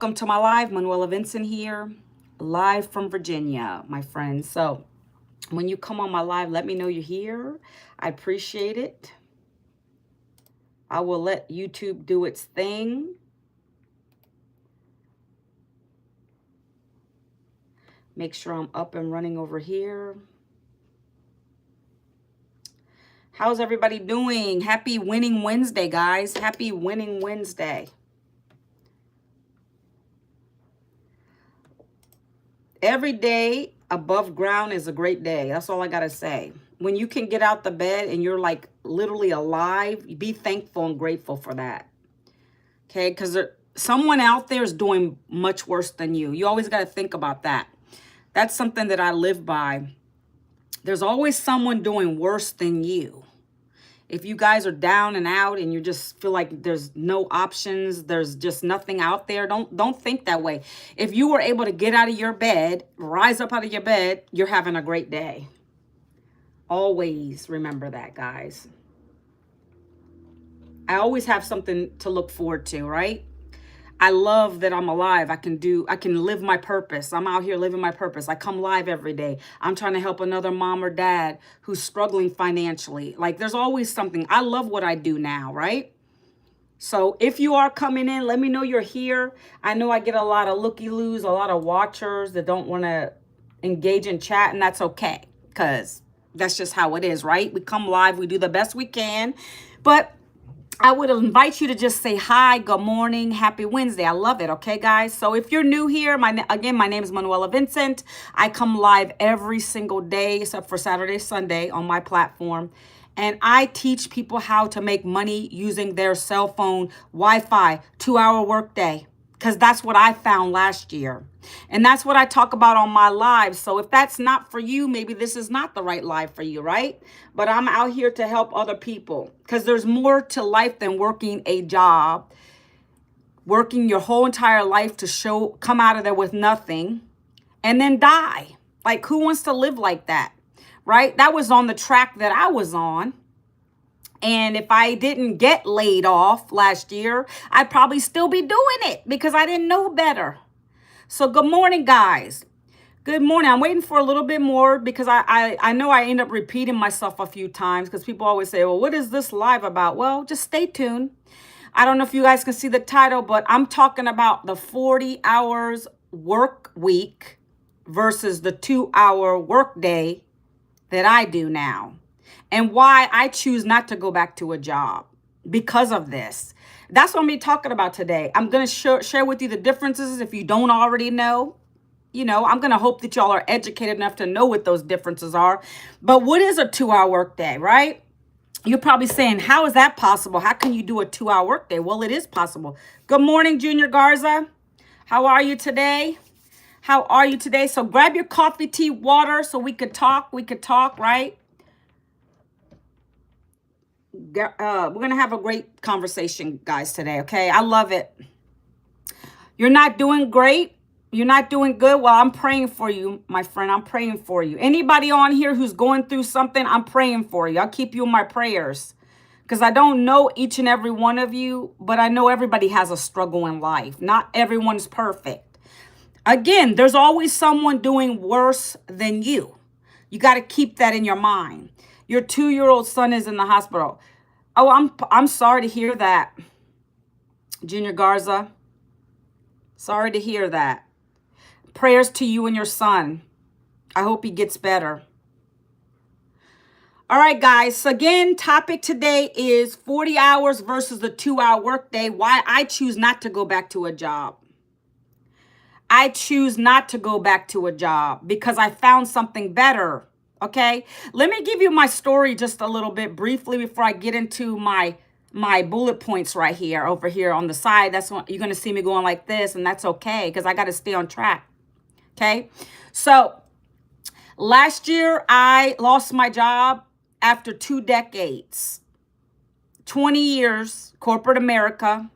Welcome to my live. Manuela Vincent here, live from Virginia, my friends. So when you come on my live, let me know you're here. I appreciate it. I will let YouTube do its thing. Make sure I'm up and running over here. How's everybody doing? Happy Winning Wednesday, guys. Happy Winning Wednesday. Every day above ground is a great day. That's all I got to say. When you can get out the bed and you're like literally alive, be thankful and grateful for that. Okay? Because someone out there is doing much worse than you. You always got to think about that. That's something that I live by. There's always someone doing worse than you. If you guys are down and out and you just feel like there's no options, there's just nothing out there, don't think that way. If you were able to get out of your bed, rise up out of your bed, you're having a great day. Always remember that, guys. I always have something to look forward to, right? I love that I'm alive. I can live my purpose. I'm out here living my purpose. I come live every day. I'm trying to help another mom or dad who's struggling financially. Like there's always something. I love what I do now, right? So if you are coming in, let me know you're here. I know I get a lot of looky-loos, a lot of watchers that don't want to engage in chat, and that's okay because that's just how it is, right? We come live. We do the best we can. But I would invite you to just say hi, good morning, happy Wednesday. I love it, okay, guys? So if you're new here, my name is Manuela Vincent. I come live every single day except for Saturday, Sunday on my platform. And I teach people how to make money using their cell phone, Wi-Fi, 2-hour workday. Because that's what I found last year. And that's what I talk about on my live. So if that's not for you, maybe this is not the right live for you, right? But I'm out here to help other people because there's more to life than working a job, working your whole entire life to come out of there with nothing and then die. Like who wants to live like that, right? That was on the track that I was on. And if I didn't get laid off last year, I'd probably still be doing it because I didn't know better. So good morning, guys. Good morning. I'm waiting for a little bit more because I know I end up repeating myself a few times because people always say, well, what is this live about? Well, just stay tuned. I don't know if you guys can see the title, but I'm talking about the 40 hours work week versus the 2-hour work day that I do now. And why I choose not to go back to a job because of this. That's what I'm going to be talking about today. I'm going to share with you the differences if you don't already know. You know, I'm going to hope that y'all are educated enough to know what those differences are. But what is a 2-hour workday, right? You're probably saying, how is that possible? How can you do a 2-hour workday? Well, it is possible. Good morning, Junior Garza. How are you today? How are you today? So grab your coffee, tea, water so we could talk. We could talk, right? We're going to have a great conversation, guys, today, okay? I love it. You're not doing great. You're not doing good. Well, I'm praying for you, my friend. I'm praying for you. Anybody on here who's going through something, I'm praying for you. I'll keep you in my prayers because I don't know each and every one of you, but I know everybody has a struggle in life. Not everyone's perfect. Again, there's always someone doing worse than you. You got to keep that in your mind. Your 2-year-old son is in the hospital. Oh, I'm sorry to hear that, Junior Garza. Sorry to hear that. Prayers to you and your son. I hope he gets better. All right, guys. So again, topic today is 40 hours versus the 2-hour workday. Why I choose not to go back to a job. I choose not to go back to a job because I found something better. Okay, let me give you my story just a little bit briefly before I get into my bullet points right here, over here on the side. That's what you're going to see me going like this, and that's okay because I got to stay on track. Okay, so last year I lost my job after 2 decades, 20 years, corporate America,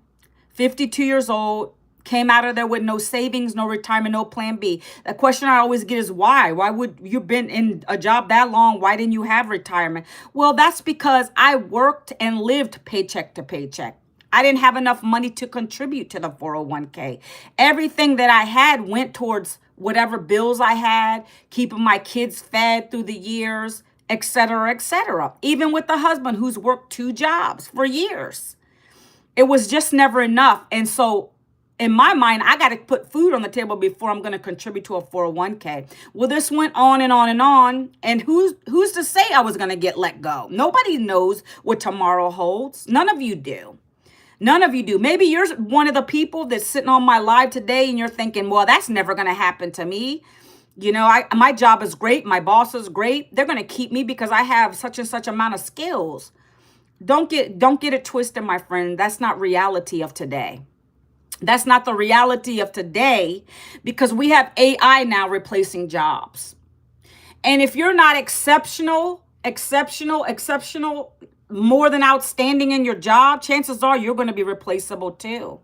52 years old. Came out of there with no savings, no retirement, no plan B. The question I always get is why? Why would you been in a job that long? Why didn't you have retirement? Well, that's because I worked and lived paycheck to paycheck. I didn't have enough money to contribute to the 401k. Everything that I had went towards whatever bills I had, keeping my kids fed through the years, et cetera, et cetera. Even with the husband who's worked 2 jobs for years. It was just never enough. And so in my mind, I got to put food on the table before I'm going to contribute to a 401k. Well, this went on and on and on. And who's to say I was going to get let go? Nobody knows what tomorrow holds. None of you do. None of you do. Maybe you're one of the people that's sitting on my live today and you're thinking, well, that's never going to happen to me. You know, my job is great. My boss is great. They're going to keep me because I have such and such amount of skills. Don't get it twisted, my friend. That's not reality of today. That's not the reality of today because we have AI now replacing jobs. And if you're not exceptional, more than outstanding in your job, chances are you're going to be replaceable too.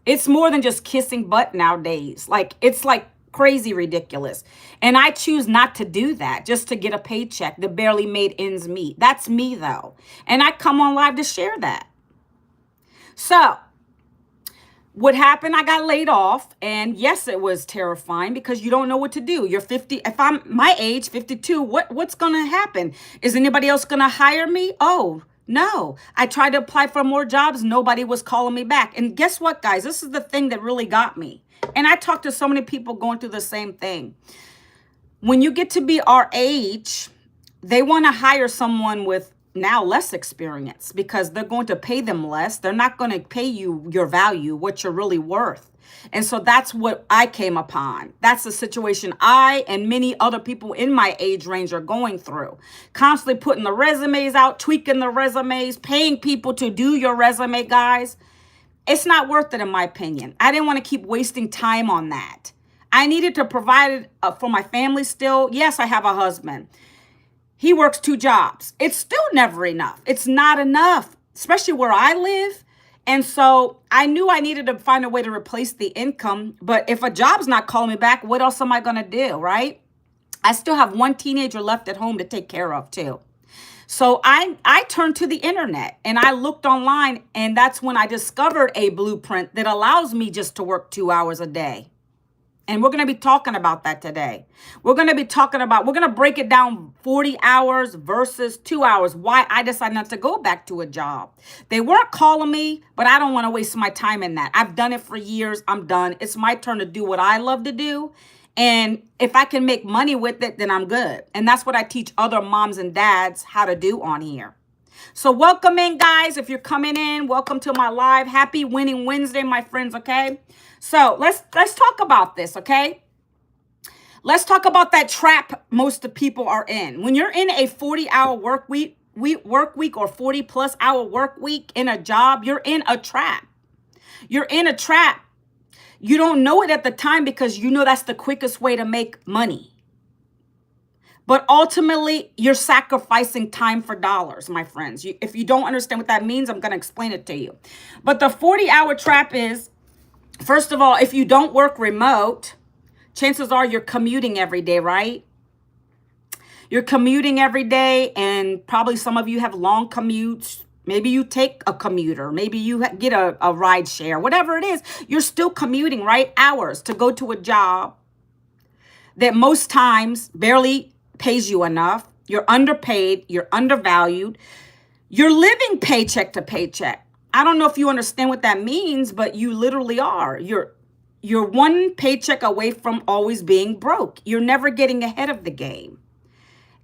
It's more than just kissing butt nowadays. It's like crazy ridiculous. And I choose not to do that just to get a paycheck that barely made ends meet. That's me though. And I come on live to share that. So what happened? I got laid off. And yes, it was terrifying because you don't know what to do. You're 50. If I'm my age, 52, what's going to happen? Is anybody else going to hire me? Oh, no. I tried to apply for more jobs. Nobody was calling me back. And guess what, guys? This is the thing that really got me. And I talked to so many people going through the same thing. When you get to be our age, they want to hire someone with now less experience because they're going to pay them less. They're not going to pay you your value, what you're really worth. And so that's what I came upon. That's the situation I and many other people in my age range are going through. Constantly putting the resumes out, tweaking the resumes, paying people to do your resume, guys. It's not worth it, in my opinion. I didn't want to keep wasting time on that. I needed to provide it for my family still. Yes, I have a husband. He works 2 jobs. It's still never enough. It's not enough, especially where I live. And so I knew I needed to find a way to replace the income. But if a job's not calling me back, what else am I going to do, right? I still have 1 teenager left at home to take care of too. So I turned to the internet and I looked online, and that's when I discovered a blueprint that allows me just to work 2 hours a day. And we're going to be talking about that today. We're going to break it down 40 hours versus 2 hours. Why I decided not to go back to a job. They weren't calling me, but I don't want to waste my time in that. I've done it for years. I'm done. It's my turn to do what I love to do. And if I can make money with it, then I'm good. And that's what I teach other moms and dads how to do on here. So welcome in, guys. If you're coming in, welcome to my live. Happy Winning Wednesday, my friends, okay? So let's talk about this, okay? Let's talk about that trap most of people are in. When you're in a 40-hour work week or 40-plus hour work week in a job, you're in a trap. You're in a trap. You don't know it at the time because you know that's the quickest way to make money. But ultimately, you're sacrificing time for dollars, my friends. If you don't understand what that means, I'm going to explain it to you. But the 40-hour trap is, first of all, if you don't work remote, chances are you're commuting every day, right? You're commuting every day, and probably some of you have long commutes. Maybe you take a commuter. Maybe you get a ride share. Whatever it is, you're still commuting, right? Hours to go to a job that most times barely pays you enough. You're underpaid. You're undervalued. You're living paycheck to paycheck. I don't know if you understand what that means, but you literally are. You're one paycheck away from always being broke. You're never getting ahead of the game.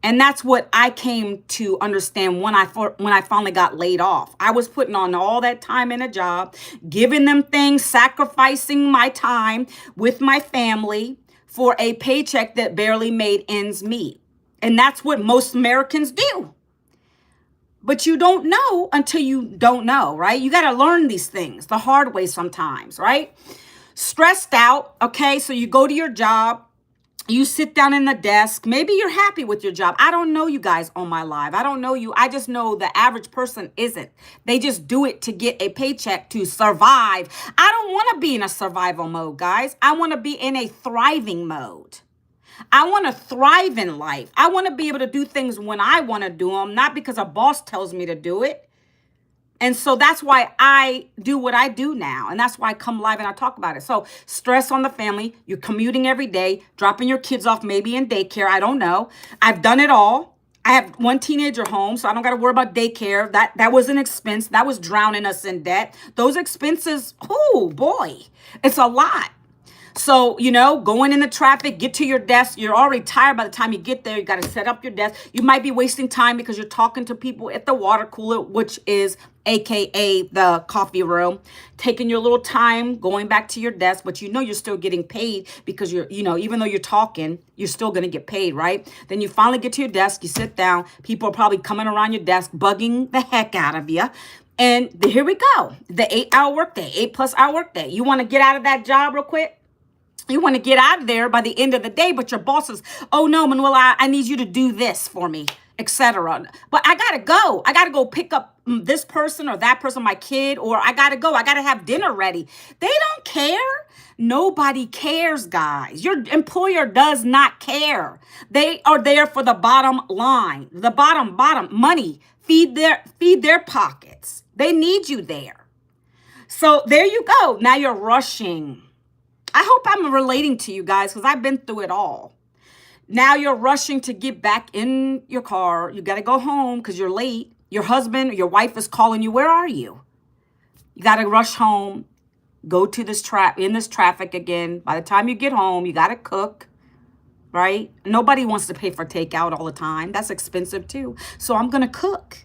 And that's what I came to understand when I finally got laid off. I was putting on all that time in a job, giving them things, sacrificing my time with my family for a paycheck that barely made ends meet. And that's what most Americans do. But you don't know until you don't know, right? You got to learn these things the hard way sometimes, right? Stressed out, okay? So you go to your job. You sit down in the desk. Maybe you're happy with your job. I don't know you guys on my live. I don't know you. I just know the average person isn't. They just do it to get a paycheck to survive. I don't want to be in a survival mode, guys. I want to be in a thriving mode. I want to thrive in life. I want to be able to do things when I want to do them, not because a boss tells me to do it. And so that's why I do what I do now. And that's why I come live and I talk about it. So stress on the family. You're commuting every day, dropping your kids off maybe in daycare. I don't know. I've done it all. I have one teenager home, so I don't got to worry about daycare. That was an expense. That was drowning us in debt. Those expenses, oh boy, it's a lot. So, going in the traffic, get to your desk. You're already tired by the time you get there. You got to set up your desk. You might be wasting time because you're talking to people at the water cooler, which is AKA the coffee room, taking your little time, going back to your desk, but you're still getting paid because even though you're talking, you're still going to get paid, right? Then you finally get to your desk, you sit down. People are probably coming around your desk, bugging the heck out of you. And here we go. The 8-hour workday, 8+ hour workday. You want to get out of that job real quick? You want to get out of there by the end of the day, but your boss says, oh no, Manuela, I need you to do this for me, etc. But I got to go. I got to go pick up this person or that person, my kid, or I got to go. I got to have dinner ready. They don't care. Nobody cares, guys. Your employer does not care. They are there for the bottom line, the bottom money, feed their pockets. They need you there. So there you go. Now you're rushing. I hope I'm relating to you guys because I've been through it all. Now you're rushing to get back in your car. You got to go home because you're late. Your husband or your wife is calling you. Where are you? You got to rush home, go to this traffic again. By the time you get home, you got to cook, right? Nobody wants to pay for takeout all the time. That's expensive too. So I'm going to cook.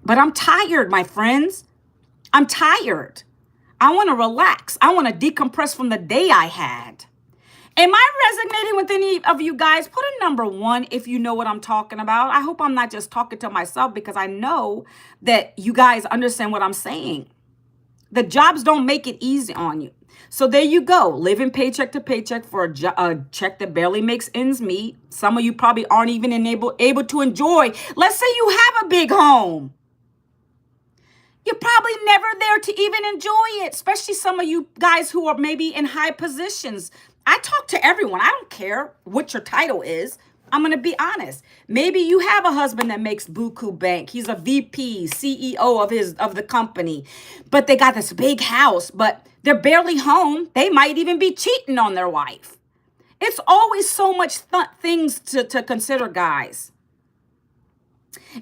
But I'm tired, my friends. I'm tired. I want to relax. I want to decompress from the day I had. Am I resonating with any of you guys? Put a number 1 if you know what I'm talking about. I hope I'm not just talking to myself because I know that you guys understand what I'm saying. The jobs don't make it easy on you. So there you go, living paycheck to paycheck for a check that barely makes ends meet. Some of you probably aren't even able to enjoy. Let's say you have a big home. You're probably never there to even enjoy it, especially some of you guys who are maybe in high positions. I talk to everyone. I don't care what your title is. I'm going to be honest. Maybe you have a husband that makes buku bank. He's a VP, CEO of the company, but they got this big house, but they're barely home. They might even be cheating on their wife. It's always so much things to consider, guys.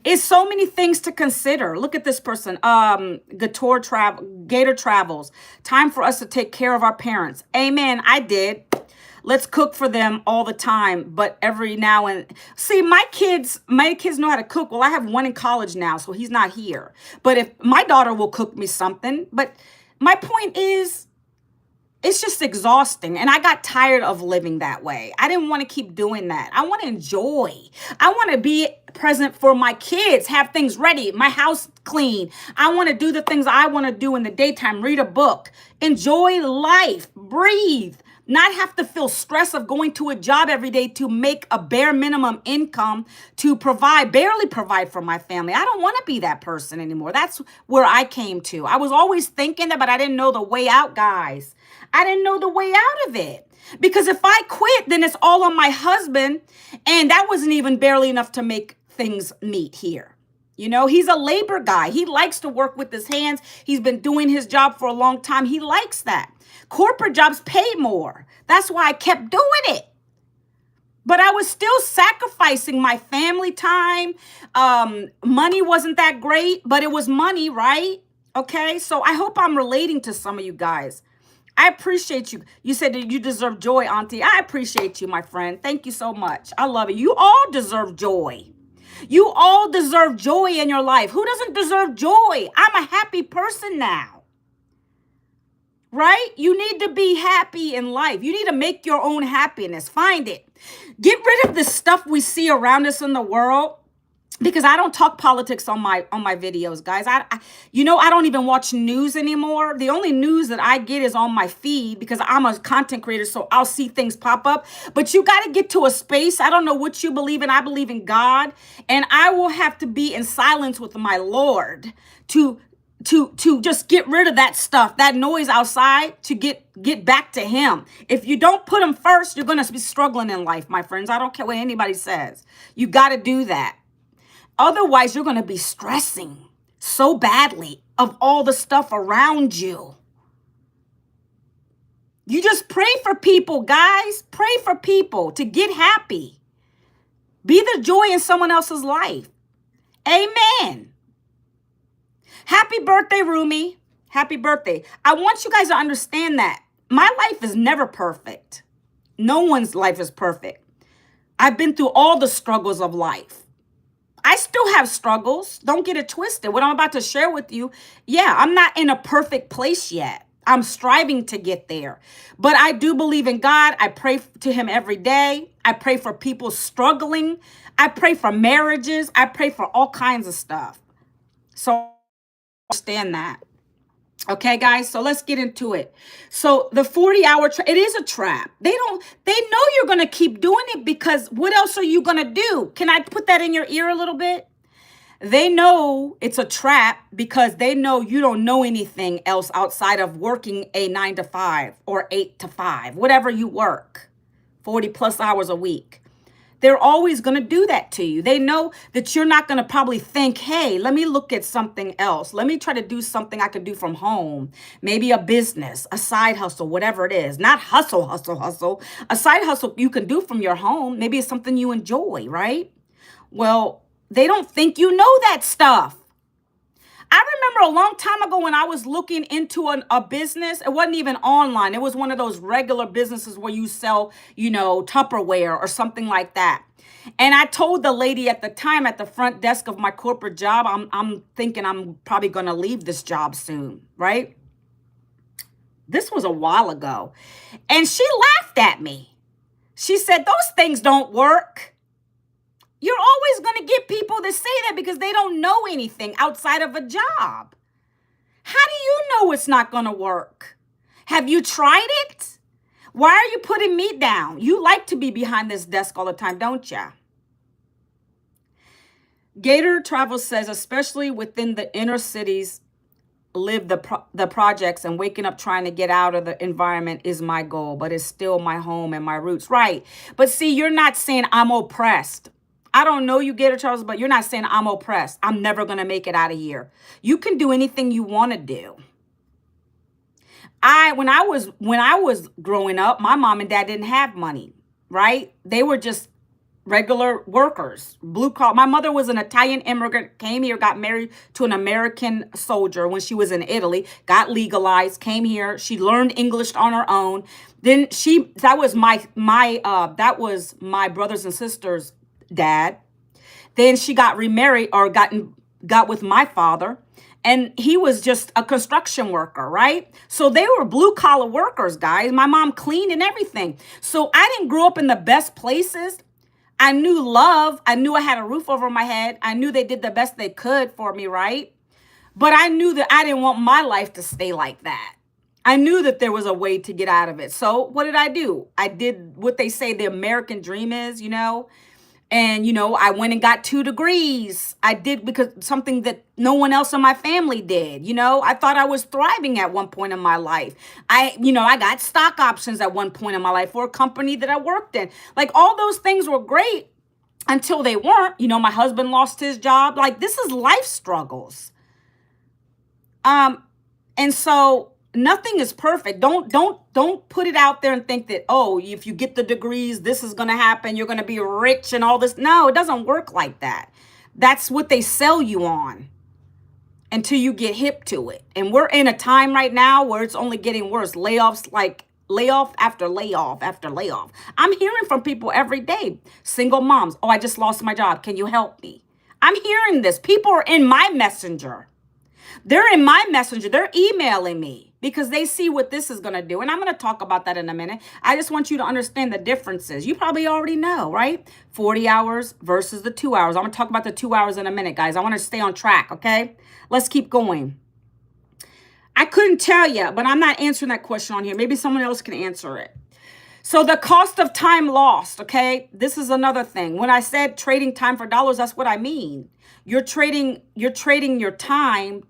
It's so many things to consider. Look at this person. Gator Travels. Time for us to take care of our parents. Amen. I did. Let's cook for them all the time, but every now and see, my kids know how to cook. Well, I have one in college now, so he's not here. But if my daughter will cook me something, but my point is, it's just exhausting. And I got tired of living that way. I didn't want to keep doing that. I want to enjoy. I want to be present for my kids, have things ready, my house clean. I want to do the things I want to do in the daytime, read a book, enjoy life, breathe, not have to feel stress of going to a job every day to make a bare minimum income to barely provide for my family. I don't want to be that person anymore. That's where I came to. I was always thinking that, but I didn't know the way out, guys. I didn't know the way out of it. Because if I quit, then it's all on my husband. And that wasn't even barely enough to make things meet here. He's a labor guy. He likes to work with his hands. He's been doing his job for a long time. He likes that. Corporate jobs pay more. That's why I kept doing it. But I was still sacrificing my family time. Money wasn't that great, but it was money, right? Okay, so I hope I'm relating to some of you guys. I appreciate you. You said that you deserve joy, Auntie. I appreciate you, my friend. Thank you so much. I love it. You all deserve joy. You all deserve joy in your life. Who doesn't deserve joy? I'm a happy person now. Right? You need to be happy in life. You need to make your own happiness. Find it. Get rid of the stuff we see around us in the world. Because I don't talk politics on my videos, guys. I don't even watch news anymore. The only news that I get is on my feed because I'm a content creator, so I'll see things pop up. But you got to get to a space. I don't know what you believe in. I believe in God, and I will have to be in silence with my Lord to just get rid of that stuff, that noise outside, to get back to him. If you don't put him first, you're going to be struggling in life, my friends. I don't care what anybody says. You got to do that. Otherwise, you're going to be stressing so badly of all the stuff around you. You just pray for people, guys. Pray for people to get happy. Be the joy in someone else's life. Amen. Happy birthday, Rumi. Happy birthday. I want you guys to understand that my life is never perfect. No one's life is perfect. I've been through all the struggles of life. I still have struggles. Don't get it twisted. What I'm about to share with you, yeah, I'm not in a perfect place yet. I'm striving to get there. But I do believe in God. I pray to him every day. I pray for people struggling. I pray for marriages. I pray for all kinds of stuff. So understand that. Okay, guys, so let's get into it. So the 40-hour, it is a trap. They know you're going to keep doing it because what else are you going to do? Can I put that in your ear a little bit? They know it's a trap because they know you don't know anything else outside of working a 9 to 5 or 8 to 5, whatever you work, 40 plus hours a week. They're always going to do that to you. They know that you're not going to probably think, hey, let me look at something else. Let me try to do something I could do from home. Maybe a business, a side hustle, whatever it is. Not hustle. A side hustle you can do from your home. Maybe it's something you enjoy, right? Well, they don't think you know that stuff. I remember a long time ago when I was looking into a business, it wasn't even online. It was one of those regular businesses where you sell, Tupperware or something like that. And I told the lady at the time at the front desk of my corporate job, I'm thinking I'm probably going to leave this job soon, right? This was a while ago. And she laughed at me. She said, those things don't work. You're always going to get people that say that because they don't know anything outside of a job. How do you know it's not going to work? Have you tried it? Why are you putting me down? You like to be behind this desk all the time, don't you? Gator Travel says, especially within the inner cities, live the projects and waking up trying to get out of the environment is my goal, but it's still my home and my roots. Right. But see, you're not saying I'm oppressed. I don't know you, Gator Charles, but you're not saying I'm oppressed. I'm never going to make it out of here. You can do anything you want to do. When I was growing up, my mom and dad didn't have money, right? They were just regular workers, blue collar. My mother was an Italian immigrant, came here, got married to an American soldier when she was in Italy, got legalized, came here. She learned English on her own. Then that was my brothers and sisters' dad. Then she got remarried or got with my father, and he was just a construction worker, right? So they were blue collar workers, guys. My mom cleaned and everything. So I didn't grow up in the best places. I knew love. I knew I had a roof over my head. I knew they did the best they could for me, right? But I knew that I didn't want my life to stay like that. I knew that there was a way to get out of it. So what did I do? I did what they say the American dream is, And, I went and got 2 degrees. I did because something that no one else in my family did. I thought I was thriving at one point in my life. I got stock options at one point in my life for a company that I worked in. Like all those things were great until they weren't. My husband lost his job. Like this is life struggles. And so nothing is perfect. Don't put it out there and think that, oh, if you get the degrees, this is going to happen. You're going to be rich and all this. No, it doesn't work like that. That's what they sell you on until you get hip to it. And we're in a time right now where it's only getting worse. Layoffs, like layoff after layoff after layoff. I'm hearing from people every day. Single moms. Oh, I just lost my job. Can you help me? I'm hearing this. People are in my messenger. They're in my messenger. They're emailing me because they see what this is going to do. And I'm going to talk about that in a minute. I just want you to understand the differences. You probably already know, right? 40 hours versus the 2 hours. I'm going to talk about the 2 hours in a minute, guys. I want to stay on track, okay? Let's keep going. I couldn't tell you, but I'm not answering that question on here. Maybe someone else can answer it. So the cost of time lost, okay? This is another thing. When I said trading time for dollars, that's what I mean. You're trading your time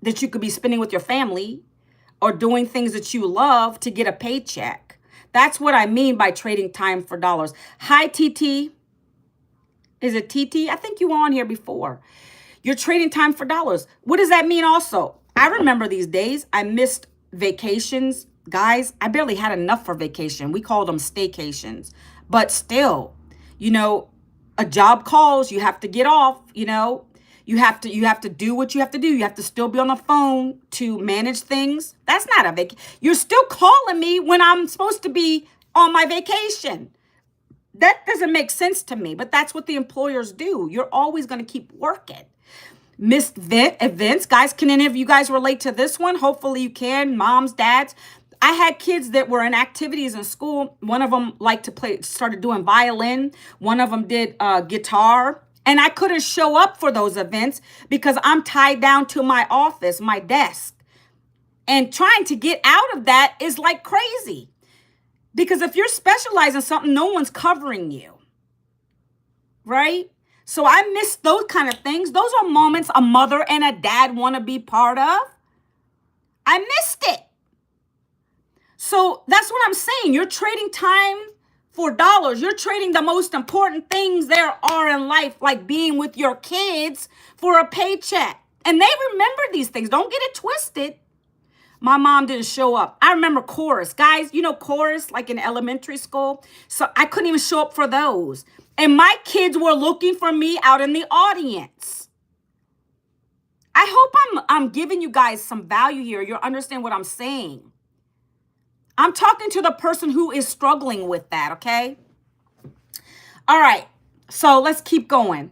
that you could be spending with your family or doing things that you love to get a paycheck. That's what I mean by trading time for dollars. Hi, TT. Is it TT? I think you were on here before. You're trading time for dollars. What does that mean also? I remember these days I missed vacations. Guys, I barely had enough for vacation. We called them staycations. But still, you know, a job calls, you have to get off, you know. You have to do what you have to do. You have to still be on the phone to manage things. That's not a vacation. You're still calling me when I'm supposed to be on my vacation. That doesn't make sense to me, but that's what the employers do. You're always going to keep working. Missed events. Guys, can any of you guys relate to this one? Hopefully you can. Moms, dads. I had kids that were in activities in school. One of them liked to play, started doing violin. One of them did guitar. And I couldn't show up for those events because I'm tied down to my office, my desk. And trying to get out of that is like crazy. Because if you're specialized in something, no one's covering you, right? So I miss those kind of things. Those are moments a mother and a dad want to be part of. I missed it. So that's what I'm saying. You're trading time for dollars. You're trading the most important things there are in life, like being with your kids, for a paycheck. And they remember these things. Don't get it twisted. My mom didn't show up. I remember chorus. Guys, you know chorus, like in elementary school? So I couldn't even show up for those. And my kids were looking for me out in the audience. I hope I'm giving you guys some value here. You understand what I'm saying. I'm talking to the person who is struggling with that, okay? All right, so let's keep going.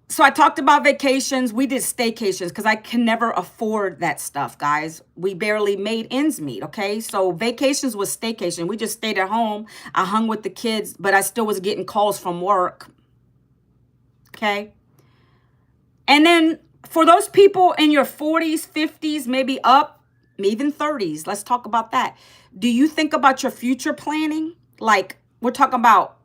So I talked about vacations. We did staycations because I can never afford that stuff, guys. We barely made ends meet, okay? So vacations was staycation. We just stayed at home. I hung with the kids, but I still was getting calls from work, okay? And then for those people in your 40s, 50s, maybe up, even 30s, let's talk about that. Do you think about your future planning? Like we're talking about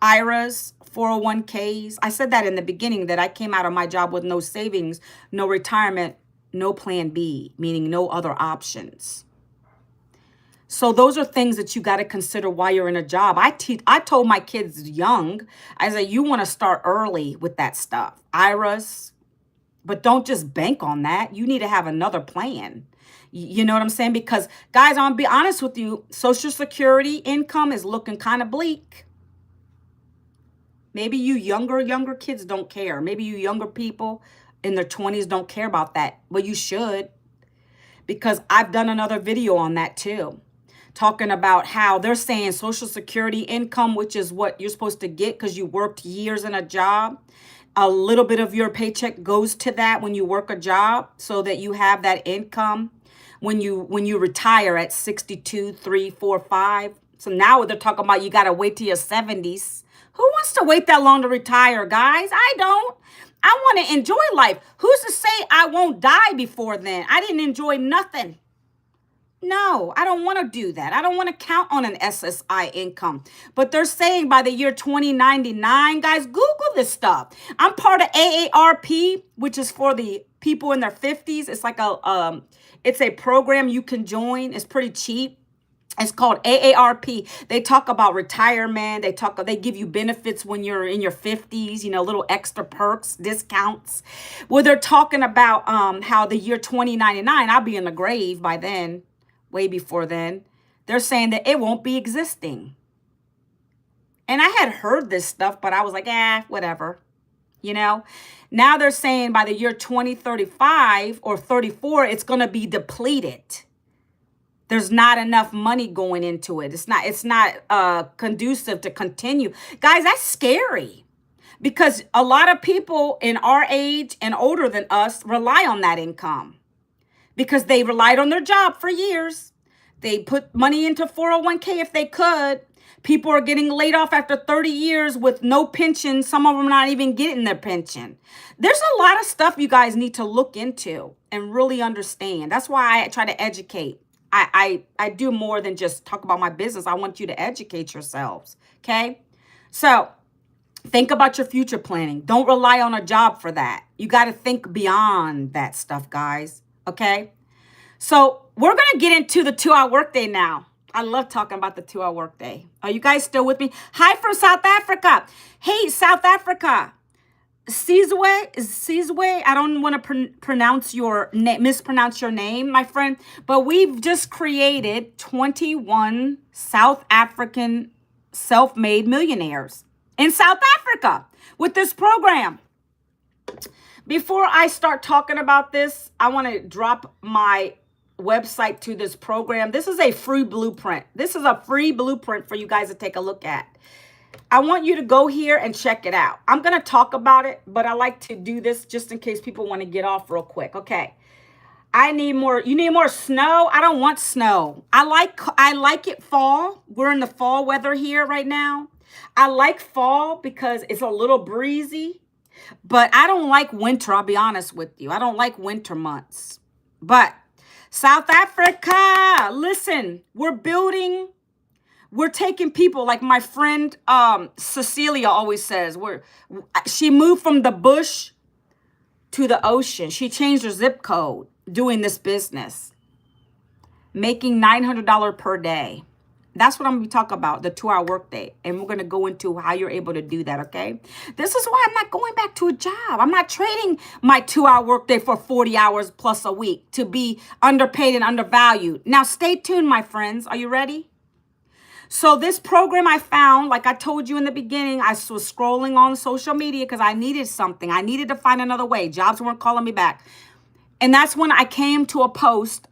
IRAs, 401ks. I said that in the beginning that I came out of my job with no savings, no retirement, no plan B, meaning no other options. So those are things that you got to consider while you're in a job. I told my kids young, I said, you want to start early with that stuff. IRAs, but don't just bank on that. You need to have another plan. You know what I'm saying? Because guys, I'm gonna be honest with you, Social Security income is looking kind of bleak. Maybe you younger kids don't care. Maybe you younger people in their 20s don't care about that. But you should, because I've done another video on that too, talking about how they're saying Social Security income, which is what you're supposed to get because you worked years in a job. A little bit of your paycheck goes to that when you work a job so that you have that income when you retire at 62, 3, 4, 5. So now they're talking about you got to wait till your 70s. Who wants to wait that long to retire, guys? I don't. I want to enjoy life. Who's to say I won't die before then? I didn't enjoy nothing. No, I don't want to do that. I don't want to count on an SSI income. But they're saying by the year 2099, guys, Google this stuff. I'm part of AARP, which is for the people in their 50s. It's like it's a program you can join. It's pretty cheap. It's called AARP. They talk about retirement. They give you benefits when you're in your 50s, you know, little extra perks, discounts. Well, they're talking about how the year 2099, I'll be in the grave by then, way before then. They're saying that it won't be existing. And I had heard this stuff, but I was like, whatever. You know, now they're saying by the year 2035 or 34, it's going to be depleted. There's not enough money going into it. It's not conducive to continue. Guys, that's scary because a lot of people in our age and older than us rely on that income because they relied on their job for years. They put money into 401k if they could. People are getting laid off after 30 years with no pension. Some of them not even getting their pension. There's a lot of stuff you guys need to look into and really understand. That's why I try to educate. I do more than just talk about my business. I want you to educate yourselves, okay? So think about your future planning. Don't rely on a job for that. You got to think beyond that stuff, guys, okay? So we're going to get into the 2-hour workday now. I love talking about the 2-hour workday. Are you guys still with me? Hi from South Africa. Hey, South Africa. Sizwe. I don't want to pronounce your name, mispronounce your name, my friend, but we've just created 21 South African self-made millionaires in South Africa with this program. Before I start talking about this, I want to drop my website to this program. This is a free blueprint. This is a free blueprint for you guys to take a look at. I want you to go here and check it out. I'm going to talk about it, but I like to do this just in case people want to get off real quick. Okay. I need more. You need more snow? I don't want snow. I like it fall. We're in the fall weather here right now. I like fall because it's a little breezy, but I don't like winter. I'll be honest with you. I don't like winter months. But South Africa, listen, we're taking people like my friend Cecilia always says. She moved from the bush to the ocean. She changed her zip code doing this business, making $900 per day. That's what I'm going to talk about, the 2-hour workday. And we're going to go into how you're able to do that, okay? This is why I'm not going back to a job. I'm not trading my 2-hour workday for 40 hours plus a week to be underpaid and undervalued. Now, stay tuned, my friends. Are you ready? So this program I found, like I told you in the beginning, I was scrolling on social media because I needed something. I needed to find another way. Jobs weren't calling me back. And that's when I came to a post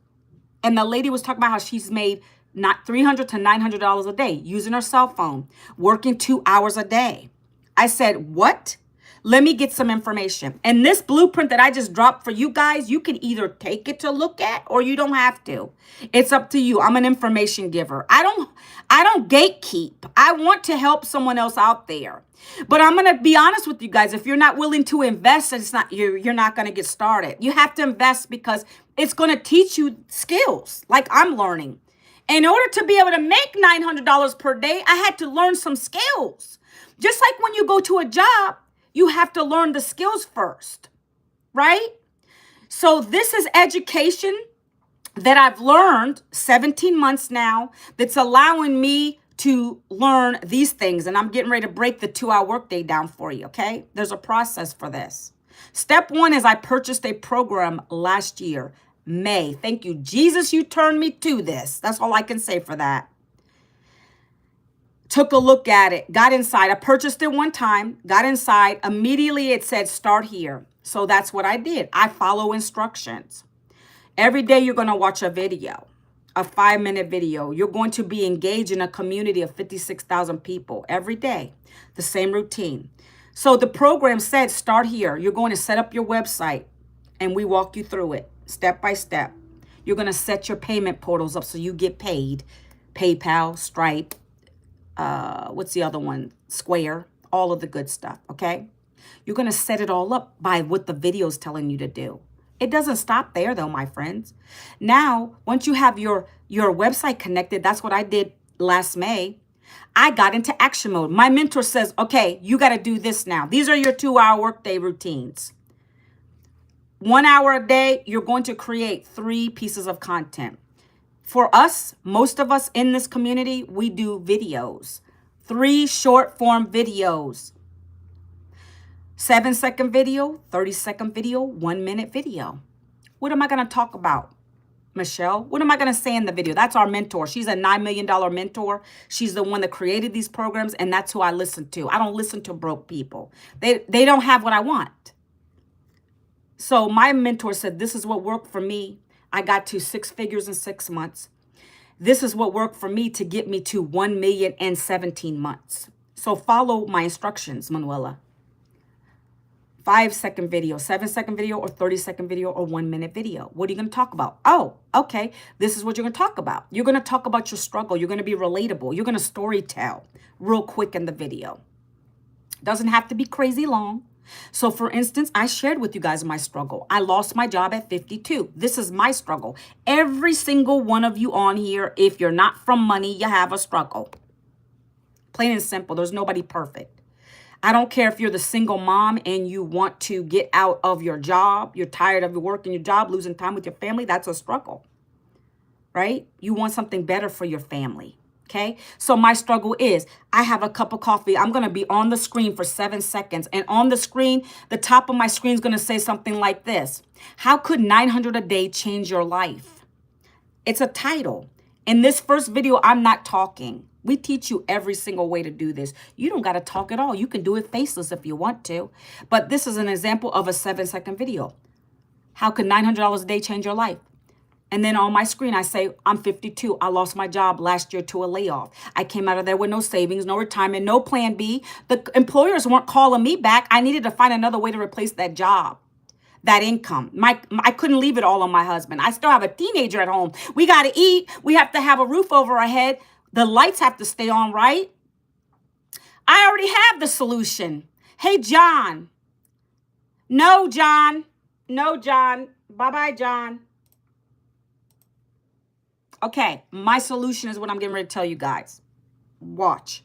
and the lady was talking about how she's made not $300 to $900 a day using her cell phone, working 2 hours a day. I said, what? Let me get some information. And this blueprint that I just dropped for you guys, you can either take it to look at or you don't have to. It's up to you. I'm an information giver. I don't gatekeep. I want to help someone else out there. But I'm going to be honest with you guys. If you're not willing to invest, you're not going to get started. You have to invest because it's going to teach you skills like I'm learning. In order to be able to make $900 per day, I had to learn some skills. Just like when you go to a job, you have to learn the skills first, right? So this is education that I've learned 17 months now that's allowing me to learn these things. And I'm getting ready to break the 2-hour workday down for you, okay? There's a process for this. Step 1 is I purchased a program last year, May. Thank you, Jesus, you turned me to this. That's all I can say for that. Took a look at it, got inside. I purchased it one time, got inside. Immediately it said, start here. So that's what I did. I follow instructions. Every day you're going to watch a video, a 5-minute video. You're going to be engaged in a community of 56,000 people every day, the same routine. So the program said, start here. You're going to set up your website and we walk you through it step by step. You're going to set your payment portals up so you get paid. PayPal, Stripe, what's the other one? Square, all of the good stuff, okay? You're going to set it all up by what the video is telling you to do. It doesn't stop there though, my friends. Now, once you have your website connected, that's what I did last May. I got into action mode. My mentor says, okay, you got to do this now. These are your 2-hour workday routines. 1 hour a day, you're going to create 3 pieces of content. For us, most of us in this community, we do videos. 3 short form videos. 7-second video, 30-second video, 1-minute video. What am I going to talk about, Michelle? What am I going to say in the video? That's our mentor. She's a $9 million mentor. She's the one that created these programs, and that's who I listen to. I don't listen to broke people. They don't have what I want. So my mentor said, this is what worked for me. I got to 6 figures in 6 months. This is what worked for me to get me to 1 million in 17 months. So follow my instructions, Manuela. 5-second video, 7-second video, or 30-second video, or 1-minute video. What are you going to talk about? Oh, okay. This is what you're going to talk about. You're going to talk about your struggle. You're going to be relatable. You're going to story tell real quick in the video. Doesn't have to be crazy long. So for instance, I shared with you guys my struggle. I lost my job at 52. This is my struggle. Every single one of you on here, if you're not from money, you have a struggle. Plain and simple. There's nobody perfect. I don't care if you're the single mom and you want to get out of your job. You're tired of your work and your job, losing time with your family. That's a struggle, right? You want something better for your family. Okay, so my struggle is I have a cup of coffee. I'm going to be on the screen for 7 seconds. And on the screen, the top of my screen is going to say something like this. How could 900 a day change your life? It's a title. In this first video, I'm not talking. We teach you every single way to do this. You don't got to talk at all. You can do it faceless if you want to. But this is an example of a 7-second video. How could $900 a day change your life? And then on my screen, I say, I'm 52. I lost my job last year to a layoff. I came out of there with no savings, no retirement, no plan B. The employers weren't calling me back. I needed to find another way to replace that job, that income. I couldn't leave it all on my husband. I still have a teenager at home. We got to eat. We have to have a roof over our head. The lights have to stay on, right? I already have the solution. Hey, John. No, John. No, John. Bye-bye, John. Okay, my solution is what I'm getting ready to tell you guys. Watch.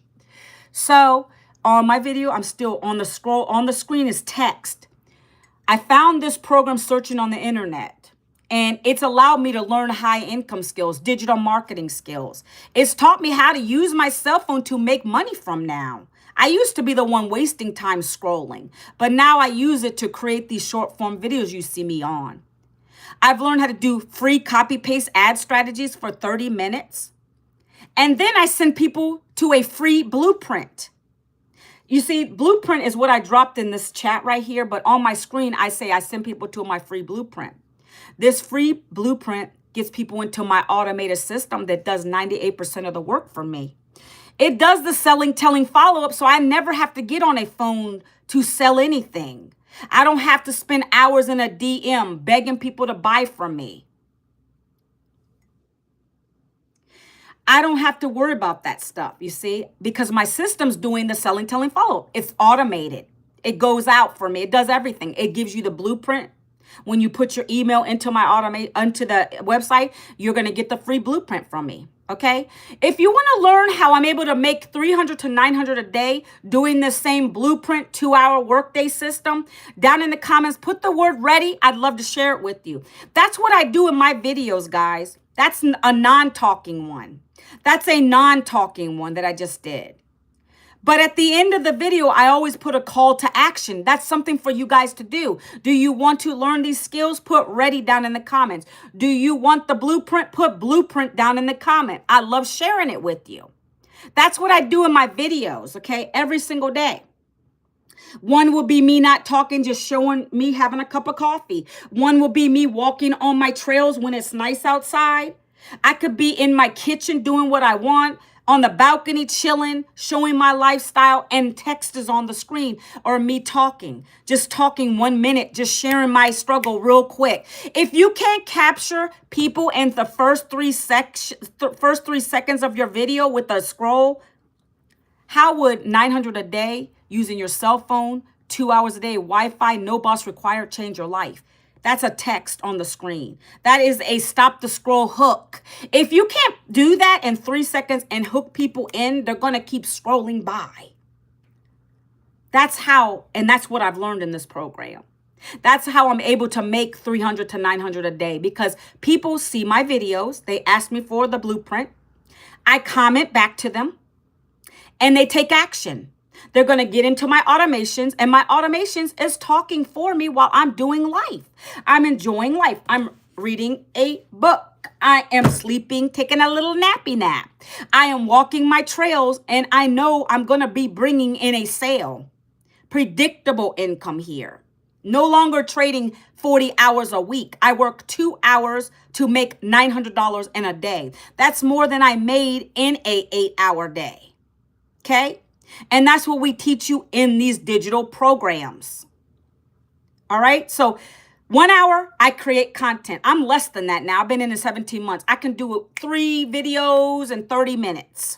So on my video, I'm still on the scroll. On the screen is text. I found this program searching on the internet, and it's allowed me to learn high income skills, digital marketing skills. It's taught me how to use my cell phone to make money from now. I used to be the one wasting time scrolling, but now I use it to create these short form videos you see me on. I've learned how to do free copy paste ad strategies for 30 minutes. And then I send people to a free blueprint. You see, blueprint is what I dropped in this chat right here, but on my screen, I say I send people to my free blueprint. This free blueprint gets people into my automated system that does 98% of the work for me. It does the selling, telling follow-up, so I never have to get on a phone to sell anything. I don't have to spend hours in a DM begging people to buy from me. I don't have to worry about that stuff, you see, because my system's doing the selling, telling, follow. It's automated. It goes out for me. It does everything. It gives you the blueprint. When you put your email into the website, you're going to get the free blueprint from me. Okay. If you want to learn how I'm able to make 300 to 900 a day doing the same blueprint 2-hour workday system, down in the comments, put the word ready. I'd love to share it with you. That's what I do in my videos, guys. That's a non-talking one. That's a non-talking one that I just did. But at the end of the video, I always put a call to action. That's something for you guys to do. Do you want to learn these skills? Put ready down in the comments. Do you want the blueprint? Put blueprint down in the comment. I love sharing it with you. That's what I do in my videos, okay? Every single day. One will be me not talking, just showing me having a cup of coffee. One will be me walking on my trails when it's nice outside. I could be in my kitchen doing what I want, on the balcony chilling, showing my lifestyle, and text is on the screen, or me talking, just talking 1 minute, just sharing my struggle real quick. If you can't capture people in the first 3 seconds of your video with a scroll, how would 900 a day using your cell phone, 2 hours a day, Wi-Fi, no boss required, change your life? That's a text on the screen. That is a stop the scroll hook. If you can't do that in 3 seconds and hook people in, they're going to keep scrolling by. That's how, and that's what I've learned in this program. That's how I'm able to make 300 to 900 a day, because people see my videos. They ask me for the blueprint. I comment back to them and they take action. They're going to get into my automations, and my automations is talking for me while I'm doing life. I'm enjoying life. I'm reading a book. I am sleeping, taking a little nappy nap. I am walking my trails, and I know I'm going to be bringing in a sale. Predictable income here. No longer trading 40 hours a week. I work 2 hours to make $900 in a day. That's more than I made in a 8-hour day. Okay? And that's what we teach you in these digital programs. All right. So 1 hour, I create content. I'm less than that now. I've been in it 17 months. I can do 3 videos in 30 minutes.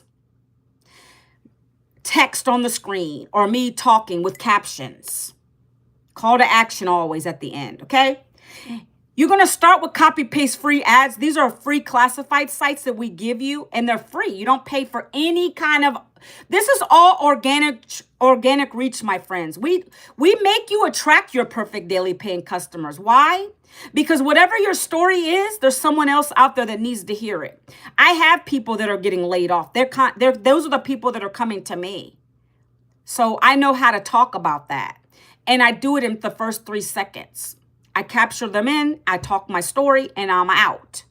Text on the screen or me talking with captions. Call to action always at the end. Okay. You're going to start with copy paste free ads. These are free classified sites that we give you, and they're free. You don't pay for any kind of, this is all organic reach, my friends. We make you attract your perfect daily paying customers. Why? Because whatever your story is, there's someone else out there that needs to hear it. I have people that are getting laid off. Those are the people that are coming to me. So I know how to talk about that. And I do it in the first 3 seconds. I capture them in, I talk my story, and I'm out.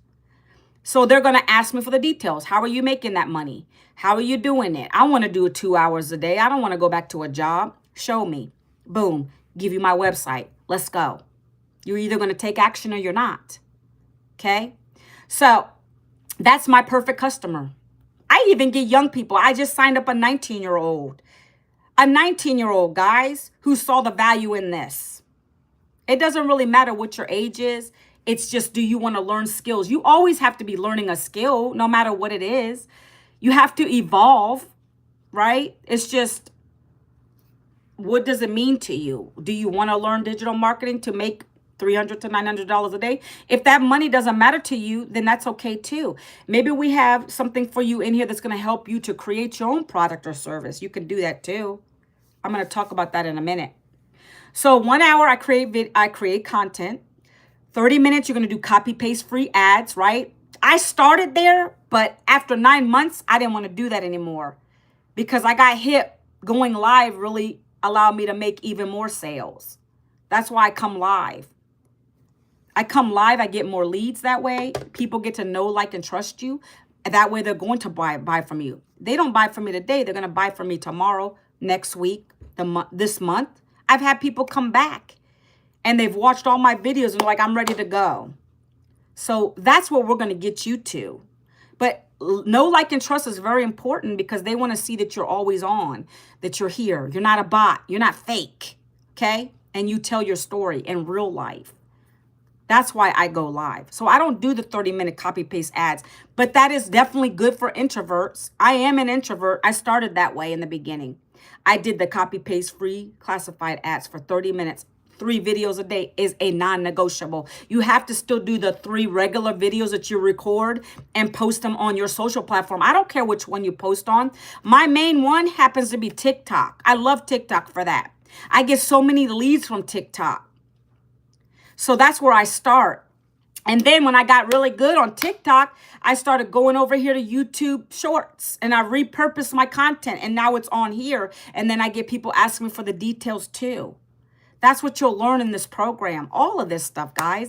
So they're going to ask me for the details. How are you making that money? How are you doing it? I want to do it 2 hours a day. I don't want to go back to a job. Show me. Boom. Give you my website. Let's go. You're either going to take action or you're not. Okay? So that's my perfect customer. I even get young people. I just signed up a 19-year-old. A 19-year-old, guys, who saw the value in this. It doesn't really matter what your age is. It's just, do you want to learn skills? You always have to be learning a skill, no matter what it is. You have to evolve, right? It's just, what does it mean to you? Do you want to learn digital marketing to make $300 to $900 a day? If that money doesn't matter to you, then that's okay too. Maybe we have something for you in here that's going to help you to create your own product or service. You can do that too. I'm going to talk about that in a minute. So 1 hour, I create content. 30 minutes, you're going to do copy paste free ads, right? I started there, but after 9 months, I didn't want to do that anymore because I got hit. Going live really allowed me to make even more sales. That's why I come live. I come live, I get more leads that way. People get to know, like, and trust you. That way they're going to buy from you. They don't buy from me today. They're going to buy from me tomorrow, next week, this month. I've had people come back and they've watched all my videos and like, I'm ready to go. So that's what we're going to get you to. But know, like, and trust is very important because they want to see that you're always on, that you're here. You're not a bot. You're not fake. Okay? And you tell your story in real life. That's why I go live. So I don't do the 30-minute copy paste ads, but that is definitely good for introverts. I am an introvert. I started that way in the beginning. I did the copy paste free classified ads for 30 minutes. 3 videos a day is a non-negotiable. You have to still do the 3 regular videos that you record and post them on your social platform. I don't care which one you post on. My main one happens to be TikTok. I love TikTok for that. I get so many leads from TikTok. So that's where I start. And then when I got really good on TikTok, I started going over here to YouTube Shorts and I repurposed my content and now it's on here. And then I get people asking me for the details too. That's what you'll learn in this program. All of this stuff, guys.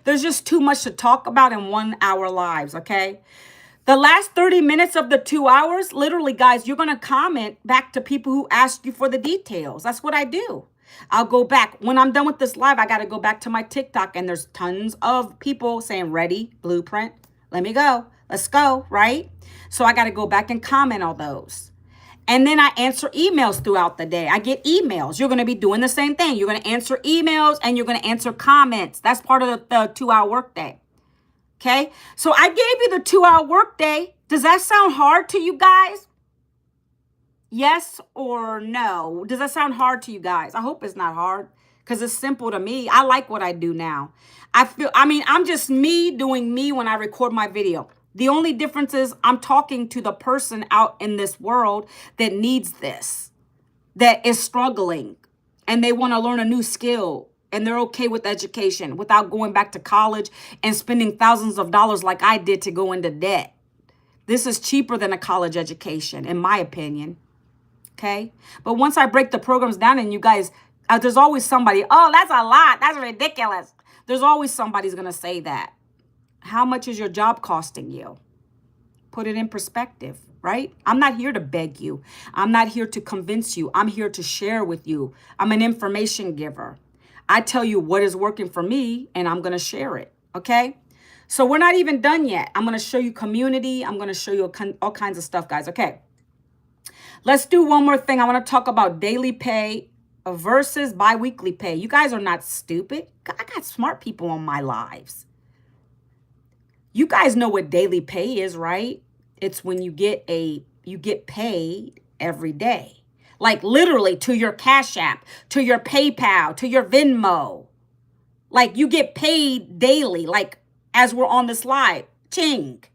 There's just too much to talk about in 1 hour lives, okay? The last 30 minutes of the 2 hours, literally, guys, you're going to comment back to people who ask you for the details. That's what I do. I'll go back. When I'm done with this live, I got to go back to my TikTok and there's tons of people saying, ready, blueprint, let me go. Let's go, right? So I got to go back and comment on those. And then I answer emails throughout the day. I get emails. You're going to be doing the same thing. You're going to answer emails and you're going to answer comments. That's part of the 2-hour workday. Okay? So I gave you the 2-hour workday. Does that sound hard to you guys? Yes or no? Does that sound hard to you guys? I hope it's not hard because it's simple to me. I like what I do now. I'm just me doing me when I record my video. The only difference is I'm talking to the person out in this world that needs this, that is struggling, and they want to learn a new skill, and they're okay with education without going back to college and spending thousands of dollars like I did to go into debt. This is cheaper than a college education, in my opinion. Okay? But once I break the programs down and you guys, there's always somebody, oh, that's a lot. That's ridiculous. There's always somebody's going to say that. How much is your job costing you? Put it in perspective, right? I'm not here to beg you. I'm not here to convince you. I'm here to share with you. I'm an information giver. I tell you what is working for me and I'm going to share it. Okay? So we're not even done yet. I'm going to show you community. I'm going to show you all kinds of stuff, guys. Okay. Let's do one more thing. I want to talk about daily pay versus biweekly pay. You guys are not stupid. I got smart people on my lives. You guys know what daily pay is, right? It's when you get paid every day. Like literally to your Cash App, to your PayPal, to your Venmo. Like you get paid daily, like as we're on the slide, ching,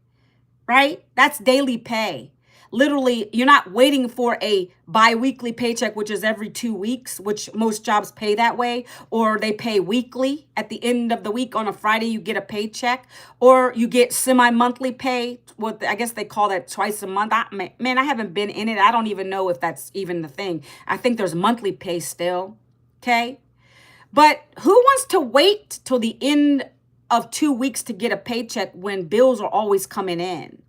right? That's daily pay. Literally, you're not waiting for a bi-weekly paycheck, which is every 2 weeks, which most jobs pay that way, or they pay weekly. At the end of the week on a Friday, you get a paycheck, or you get semi-monthly pay. What I guess they call that twice a month. Man, I haven't been in it. I don't even know if that's even the thing. I think there's monthly pay still. Okay. But who wants to wait till the end of 2 weeks to get a paycheck when bills are always coming in?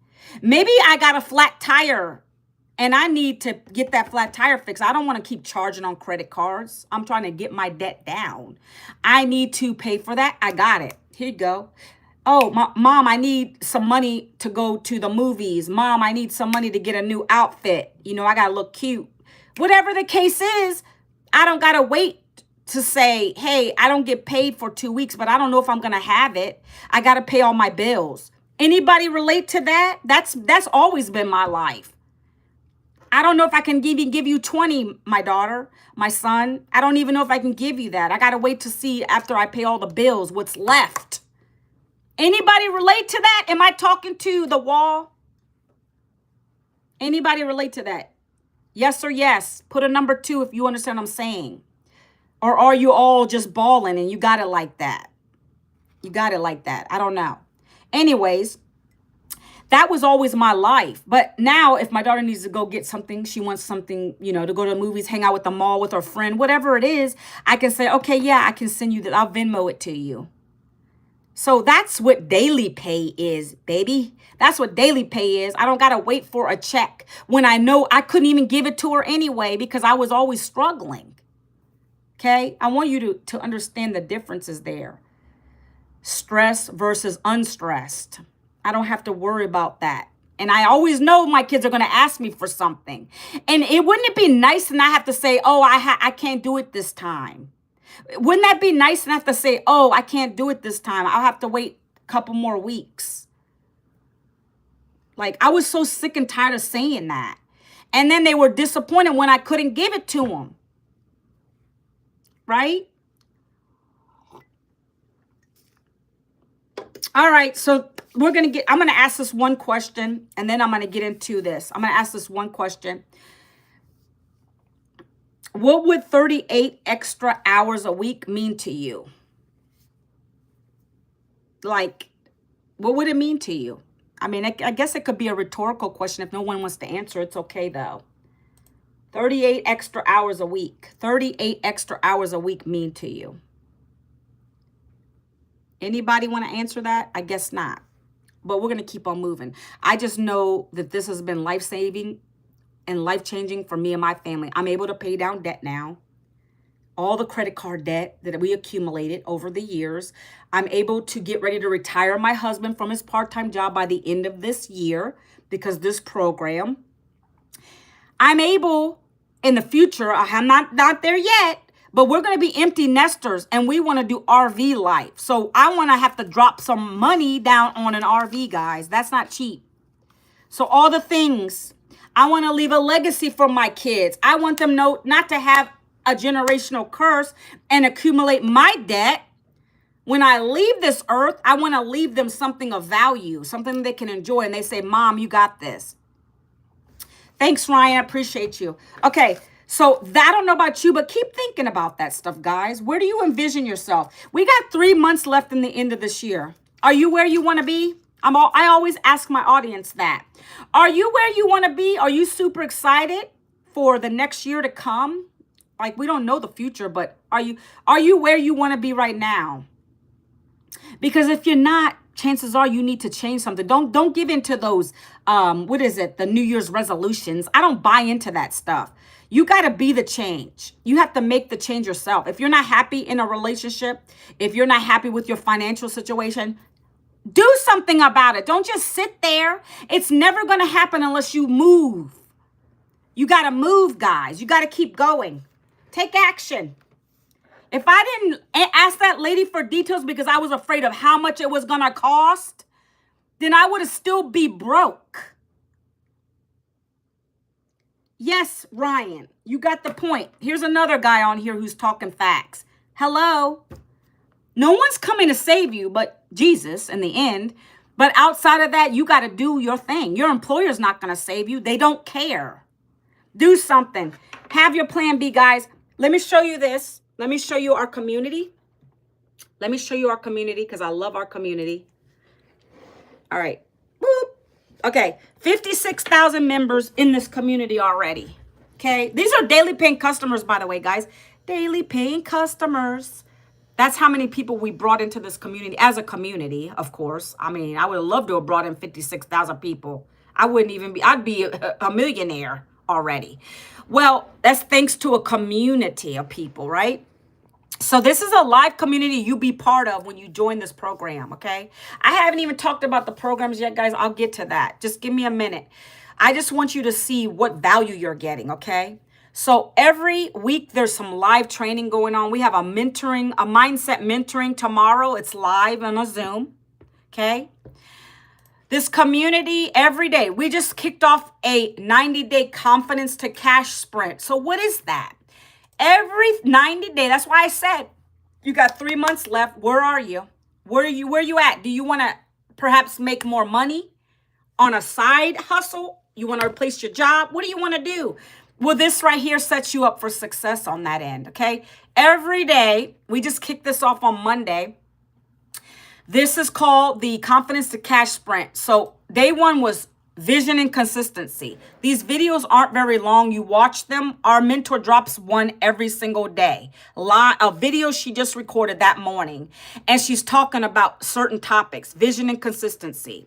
Maybe I got a flat tire and I need to get that flat tire fixed. I don't want to keep charging on credit cards. I'm trying to get my debt down. I need to pay for that. I got it. Here you go. Oh, mom, I need some money to go to the movies. Mom, I need some money to get a new outfit. You know, I got to look cute. Whatever the case is, I don't got to wait to say, hey, I don't get paid for 2 weeks, but I don't know if I'm going to have it. I got to pay all my bills. Anybody relate to that? That's always been my life. I don't know if I can even give you 20, my daughter, my son. I don't even know if I can give you that. I got to wait to see after I pay all the bills what's left. Anybody relate to that? Am I talking to the wall? Anybody relate to that? Yes or yes. Put a number 2 if you understand what I'm saying. Or are you all just balling and you got it like that? You got it like that. I don't know. Anyways, that was always my life. But now if my daughter needs to go get something, she wants something, you know, to go to the movies, hang out with the mall with her friend, whatever it is, I can say, okay, yeah, I can send you that. I'll Venmo it to you. So that's what daily pay is, baby. That's what daily pay is. I don't got to wait for a check when I know I couldn't even give it to her anyway because I was always struggling. Okay? I want you to understand the differences there. Stress versus unstressed. I don't have to worry about that. And I always know my kids are going to ask me for something. And wouldn't it be nice and I have to say, oh, I can't do it this time. Wouldn't that be nice and I have to say, oh, I can't do it this time. I'll have to wait a couple more weeks. Like I was so sick and tired of saying that. And then they were disappointed when I couldn't give it to them. Right? All right, so I'm going to ask this one question, and then I'm going to get into this. I'm going to ask this one question. What would 38 extra hours a week mean to you? Like, what would it mean to you? I mean, I guess it could be a rhetorical question. If no one wants to answer, it's okay, though. 38 extra hours a week. 38 extra hours a week mean to you? Anybody want to answer that? I guess not. But we're going to keep on moving. I just know that this has been life-saving and life-changing for me and my family. I'm able to pay down debt now. All the credit card debt that we accumulated over the years. I'm able to get ready to retire my husband from his part-time job by the end of this year because this program. I'm able in the future, I'm not there yet, but we're going to be empty nesters and we want to do RV life. So I want to have to drop some money down on an RV, guys. That's not cheap. So all the things, I want to leave a legacy for my kids. I want them not to have a generational curse and accumulate my debt. When I leave this earth, I want to leave them something of value, something they can enjoy. And they say, Mom, you got this. Thanks, Ryan. I appreciate you. Okay. So I don't know about you, but keep thinking about that stuff, guys. Where do you envision yourself? We got 3 months left in the end of this year. Are you where you want to be? I always ask my audience that. Are you where you want to be? Are you super excited for the next year to come? Like, we don't know the future, but are you where you want to be right now? Because if you're not, chances are you need to change something. Don't give into those, the New Year's resolutions. I don't buy into that stuff. You got to be the change. You have to make the change yourself. If you're not happy in a relationship, if you're not happy with your financial situation, do something about it. Don't just sit there. It's never going to happen unless you move. You got to move, guys. You got to keep going. Take action. If I didn't ask that lady for details because I was afraid of how much it was going to cost, then I would have still be broke. Yes, Ryan, you got the point. Here's another guy on here who's talking facts. Hello. No one's coming to save you but Jesus in the end. But outside of that, you got to do your thing. Your employer's not going to save you. They don't care. Do something. Have your plan B, guys. Let me show you this. Let me show you our community. Let me show you our community because I love our community. All right. Boop. Okay. 56,000 members in this community already. Okay. These are daily paying customers, by the way, guys. Daily paying customers. That's how many people we brought into this community as a community, of course. I mean, I would have loved to have brought in 56,000 people. I wouldn't even be, I'd be a millionaire already. Well, that's thanks to a community of people, right? So this is a live community you be part of when you join this program, okay? I haven't even talked about the programs yet, guys. I'll get to that. Just give me a minute. I just want you to see what value you're getting, okay? So every week there's some live training going on. We have a mindset mentoring tomorrow. It's live on a Zoom, okay? This community every day. We just kicked off a 90-day confidence to cash sprint. So what is that? Every 90 days, that's why I said you got 3 months left. Where are you? Where you at? Do you want to perhaps make more money on a side hustle? You want to replace your job? What do you want to do? Well, this right here sets you up for success on that end, okay? Every day, we just kicked this off on Monday. This is called the Confidence to Cash Sprint. So day one was vision and consistency. These videos aren't very long. You watch them. Our mentor drops one every single day. A video she just recorded that morning. And she's talking about certain topics, vision and consistency.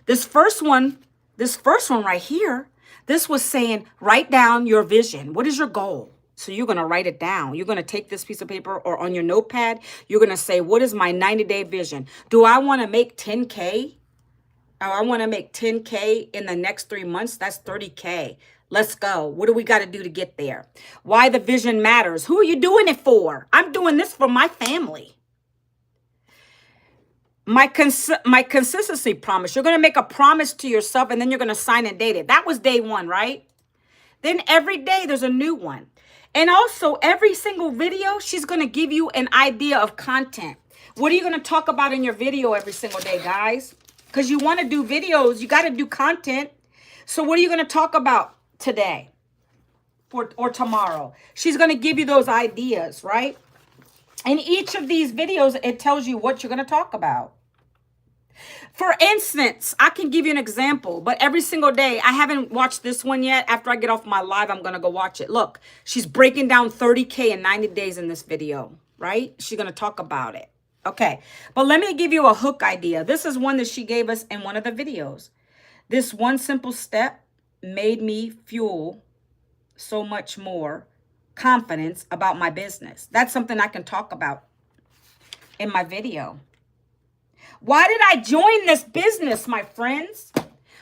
This first one right here, this was saying, write down your vision. What is your goal? So you're going to write it down. You're going to take this piece of paper or on your notepad. You're going to say, what is my 90-day vision? Do I want to make 10K? Oh, I want to make 10K in the next 3 months. That's 30K. Let's go. What do we got to do to get there? Why the vision matters. Who are you doing it for? I'm doing this for my family. My consistency promise. You're going to make a promise to yourself and then you're going to sign and date it. That was day one, right? Then every day there's a new one. And also every single video, she's going to give you an idea of content. What are you going to talk about in your video every single day, guys? Because you want to do videos, you got to do content. So what are you going to talk about today or tomorrow? She's going to give you those ideas, right? In each of these videos, it tells you what you're going to talk about. For instance, I can give you an example, but every single day, I haven't watched this one yet. After I get off my live, I'm going to go watch it. Look, she's breaking down 30K in 90 days in this video, right? She's going to talk about it. Okay, but let me give you a hook idea. This is one that she gave us in one of the videos. This one simple step made me fuel so much more confidence about my business. That's something I can talk about in my video. Why did I join this business, my friends?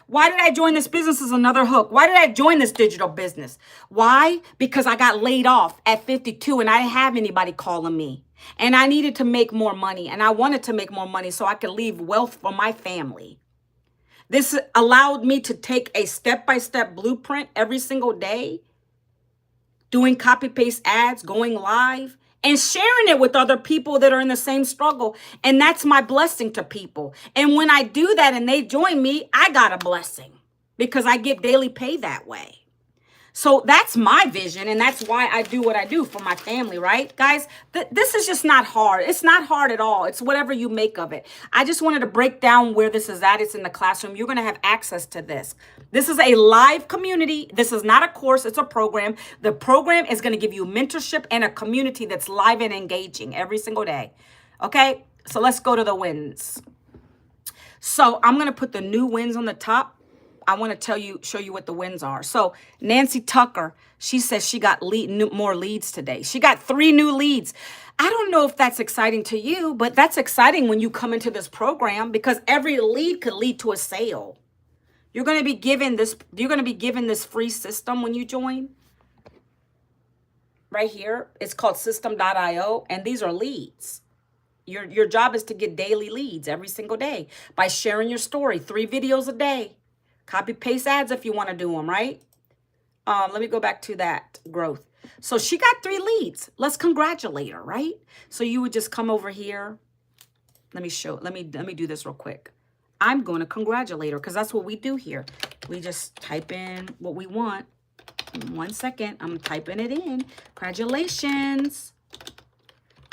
Why did I join this business is another hook. Why did I join this digital business? Why? Because I got laid off at 52 and I didn't have anybody calling me. And I needed to make more money. And I wanted to make more money so I could leave wealth for my family. This allowed me to take a step-by-step blueprint every single day, doing copy-paste ads, going live, and sharing it with other people that are in the same struggle. And that's my blessing to people. And when I do that and they join me, I got a blessing because I get daily pay that way. So that's my vision. And that's why I do what I do for my family, right? Guys, this is just not hard. It's not hard at all. It's whatever you make of it. I just wanted to break down where this is at. It's in the classroom. You're going to have access to this. This is a live community. This is not a course. It's a program. The program is going to give you mentorship and a community that's live and engaging every single day. Okay, so let's go to the wins. So I'm going to put the new wins on the top. I want to show you what the wins are. So Nancy Tucker, she says she got more leads today. She got 3 new leads. I don't know if that's exciting to you, but that's exciting when you come into this program because every lead could lead to a sale. You're going to be given this free system when you join. Right here, it's called system.io, and these are leads. Your job is to get daily leads every single day by sharing your story, 3 videos a day. Copy paste ads if you want to do them, right? Let me go back to that growth. So she got 3 leads. Let's congratulate her, right? So you would just come over here Let me do this real quick. I'm going to congratulate her because that's what we do here. We just type in what we want. In 1 second, I'm typing it in. Congratulations.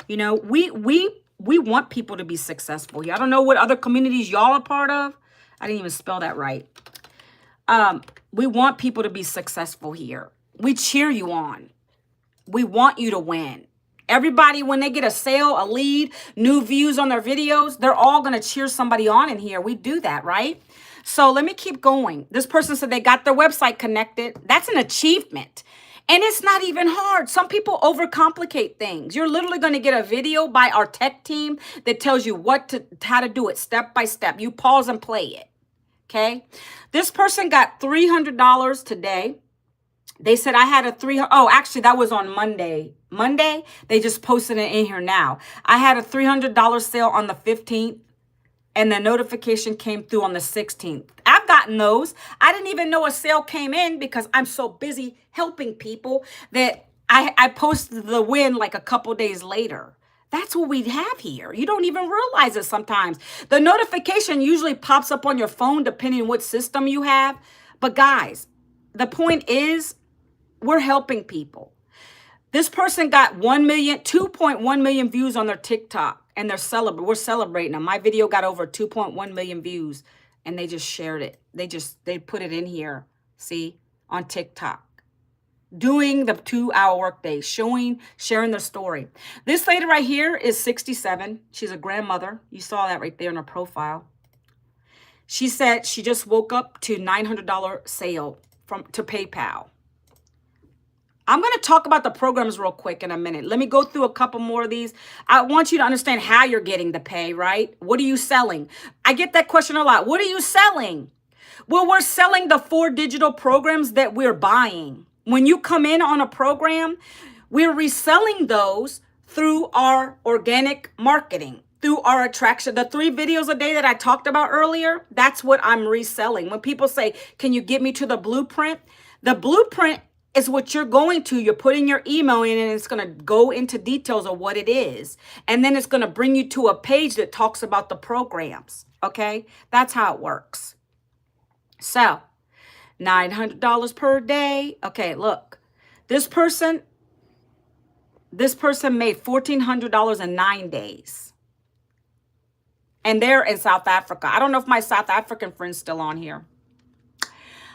You know, we want people to be successful here. I don't know what other communities y'all are part of. I didn't even spell that right. We want people to be successful here. We cheer you on. We want you to win. Everybody, when they get a sale, a lead, new views on their videos, they're all going to cheer somebody on in here. We do that, right? So let me keep going. This person said they got their website connected. That's an achievement. And it's not even hard. Some people overcomplicate things. You're literally going to get a video by our tech team that tells you how to do it step by step. You pause and play it. Okay. This person got $300 today. They said I had actually that was on Monday. They just posted it in here now. I had a $300 sale on the 15th and the notification came through on the 16th. I've gotten those. I didn't even know a sale came in because I'm so busy helping people that I posted the win like a couple days later. That's what we have here. You don't even realize it sometimes. The notification usually pops up on your phone depending on what system you have. But guys, the point is we're helping people. This person got 2.1 million views on their TikTok and we're celebrating them. My video got over 2.1 million views and they just shared it. They put it in here, see, on TikTok. Doing the 2-hour workday, sharing their story. This lady right here is 67. She's a grandmother. You saw that right there in her profile. She said she just woke up to $900 sale to PayPal. I'm going to talk about the programs real quick in a minute. Let me go through a couple more of these. I want you to understand how you're getting the pay, right? What are you selling? I get that question a lot. What are you selling? Well, we're selling the 4 digital programs that we're buying. When you come in on a program, we're reselling those through our organic marketing, through our attraction. The 3 videos a day that I talked about earlier, that's what I'm reselling. When people say, can you get me to the blueprint? The blueprint is what you're going to. You're putting your email in and it's going to go into details of what it is. And then it's going to bring you to a page that talks about the programs. Okay? That's how it works. So, $900 per day. Okay, look. This person made $1,400 in 9 days. And they're in South Africa. I don't know if my South African friend's still on here.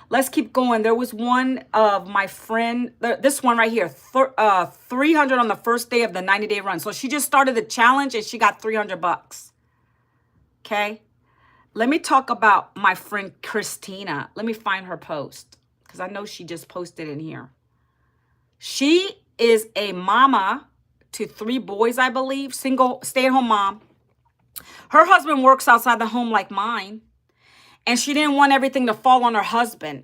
Let's keep going. There was one of my friend, this one right here, 300 on the first day of the 90-day run. So she just started the challenge and she got $300. Okay. Let me talk about my friend Christina. Let me find her post because I know she just posted in here. She is a mama to 3 boys, I believe, single stay-at-home mom. Her husband works outside the home like mine, and she didn't want everything to fall on her husband.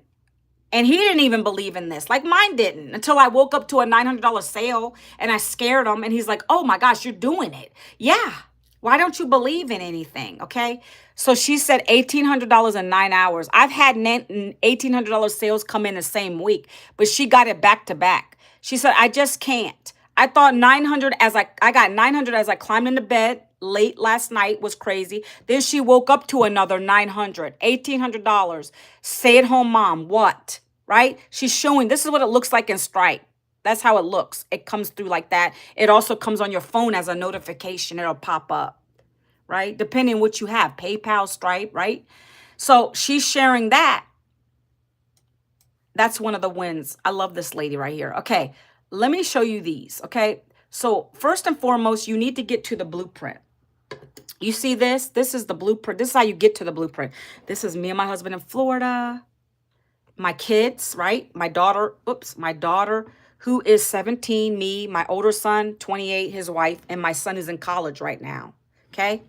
And he didn't even believe in this, like mine didn't, until I woke up to a $900 sale and I scared him. And he's like, oh my gosh, you're doing it. Yeah. Why don't you believe in anything? Okay. So she said $1,800 in 9 hours. I've had $1,800 sales come in the same week, but she got it back to back. She said, I just can't. I thought 900 I got 900 as I climbed into bed late last night, was crazy. Then she woke up to another 900, $1,800. Stay-at-home mom. What? Right? She's showing this is what it looks like in Stripe. That's how it looks. It comes through like that. It also comes on your phone as a notification. It'll pop up, right? Depending on what you have, PayPal, Stripe, right? So she's sharing that. That's one of the wins. I love this lady right here. Okay, let me show you these, okay? So first and foremost, you need to get to the blueprint. You see this? This is the blueprint. This is how you get to the blueprint. This is me and my husband in Florida. My kids, right? My daughter, who is 17, me, my older son, 28, his wife, and my son is in college right now, okay?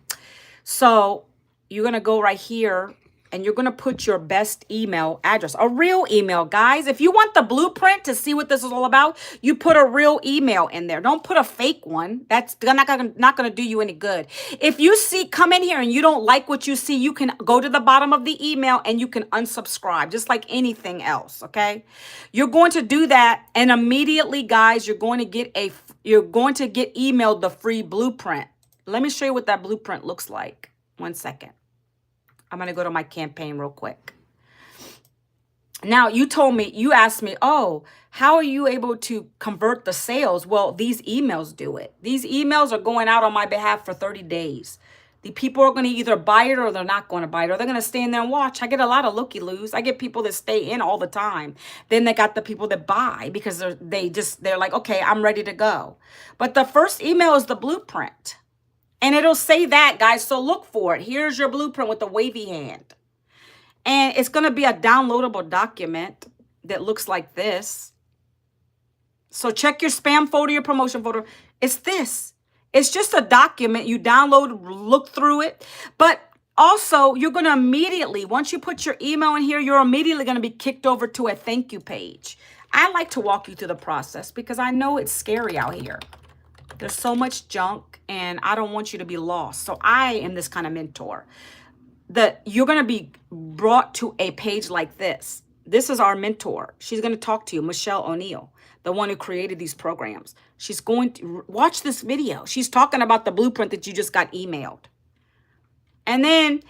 So you're going to go right here and you're going to put your best email address, a real email, guys. If you want the blueprint to see what this is all about, you put a real email in there. Don't put a fake one. That's not going to do you any good. If you come in here and you don't like what you see, you can go to the bottom of the email and you can unsubscribe, just like anything else, okay? You're going to do that, and immediately, guys, you're going to get emailed the free blueprint. Let me show you what that blueprint looks like. 1 second. I'm going to go to my campaign real quick. Now, you asked me, oh, how are you able to convert the sales? Well, these emails do it. These emails are going out on my behalf for 30 days. The people are going to either buy it or they're not going to buy it, or they're going to stay in there and watch. I get a lot of looky-loos. I get people that stay in all the time. Then they got the people that buy because they're like, okay, I'm ready to go. But the first email is the blueprint. And it'll say that, guys. So look for it. Here's your blueprint with the wavy hand. And it's going to be a downloadable document that looks like this. So check your spam folder, your promotion folder. It's this. It's just a document. You download, look through it. But also, you're going to immediately, once you put your email in here, you're immediately going to be kicked over to a thank you page. I like to walk you through the process because I know it's scary out here. There's so much junk and I don't want you to be lost. So I am this kind of mentor. That you're going to be brought to a page like this. This is our mentor. She's going to talk to you, Michelle O'Neill, the one who created these programs. She's going to watch this video. She's talking about the blueprint that you just got emailed. And then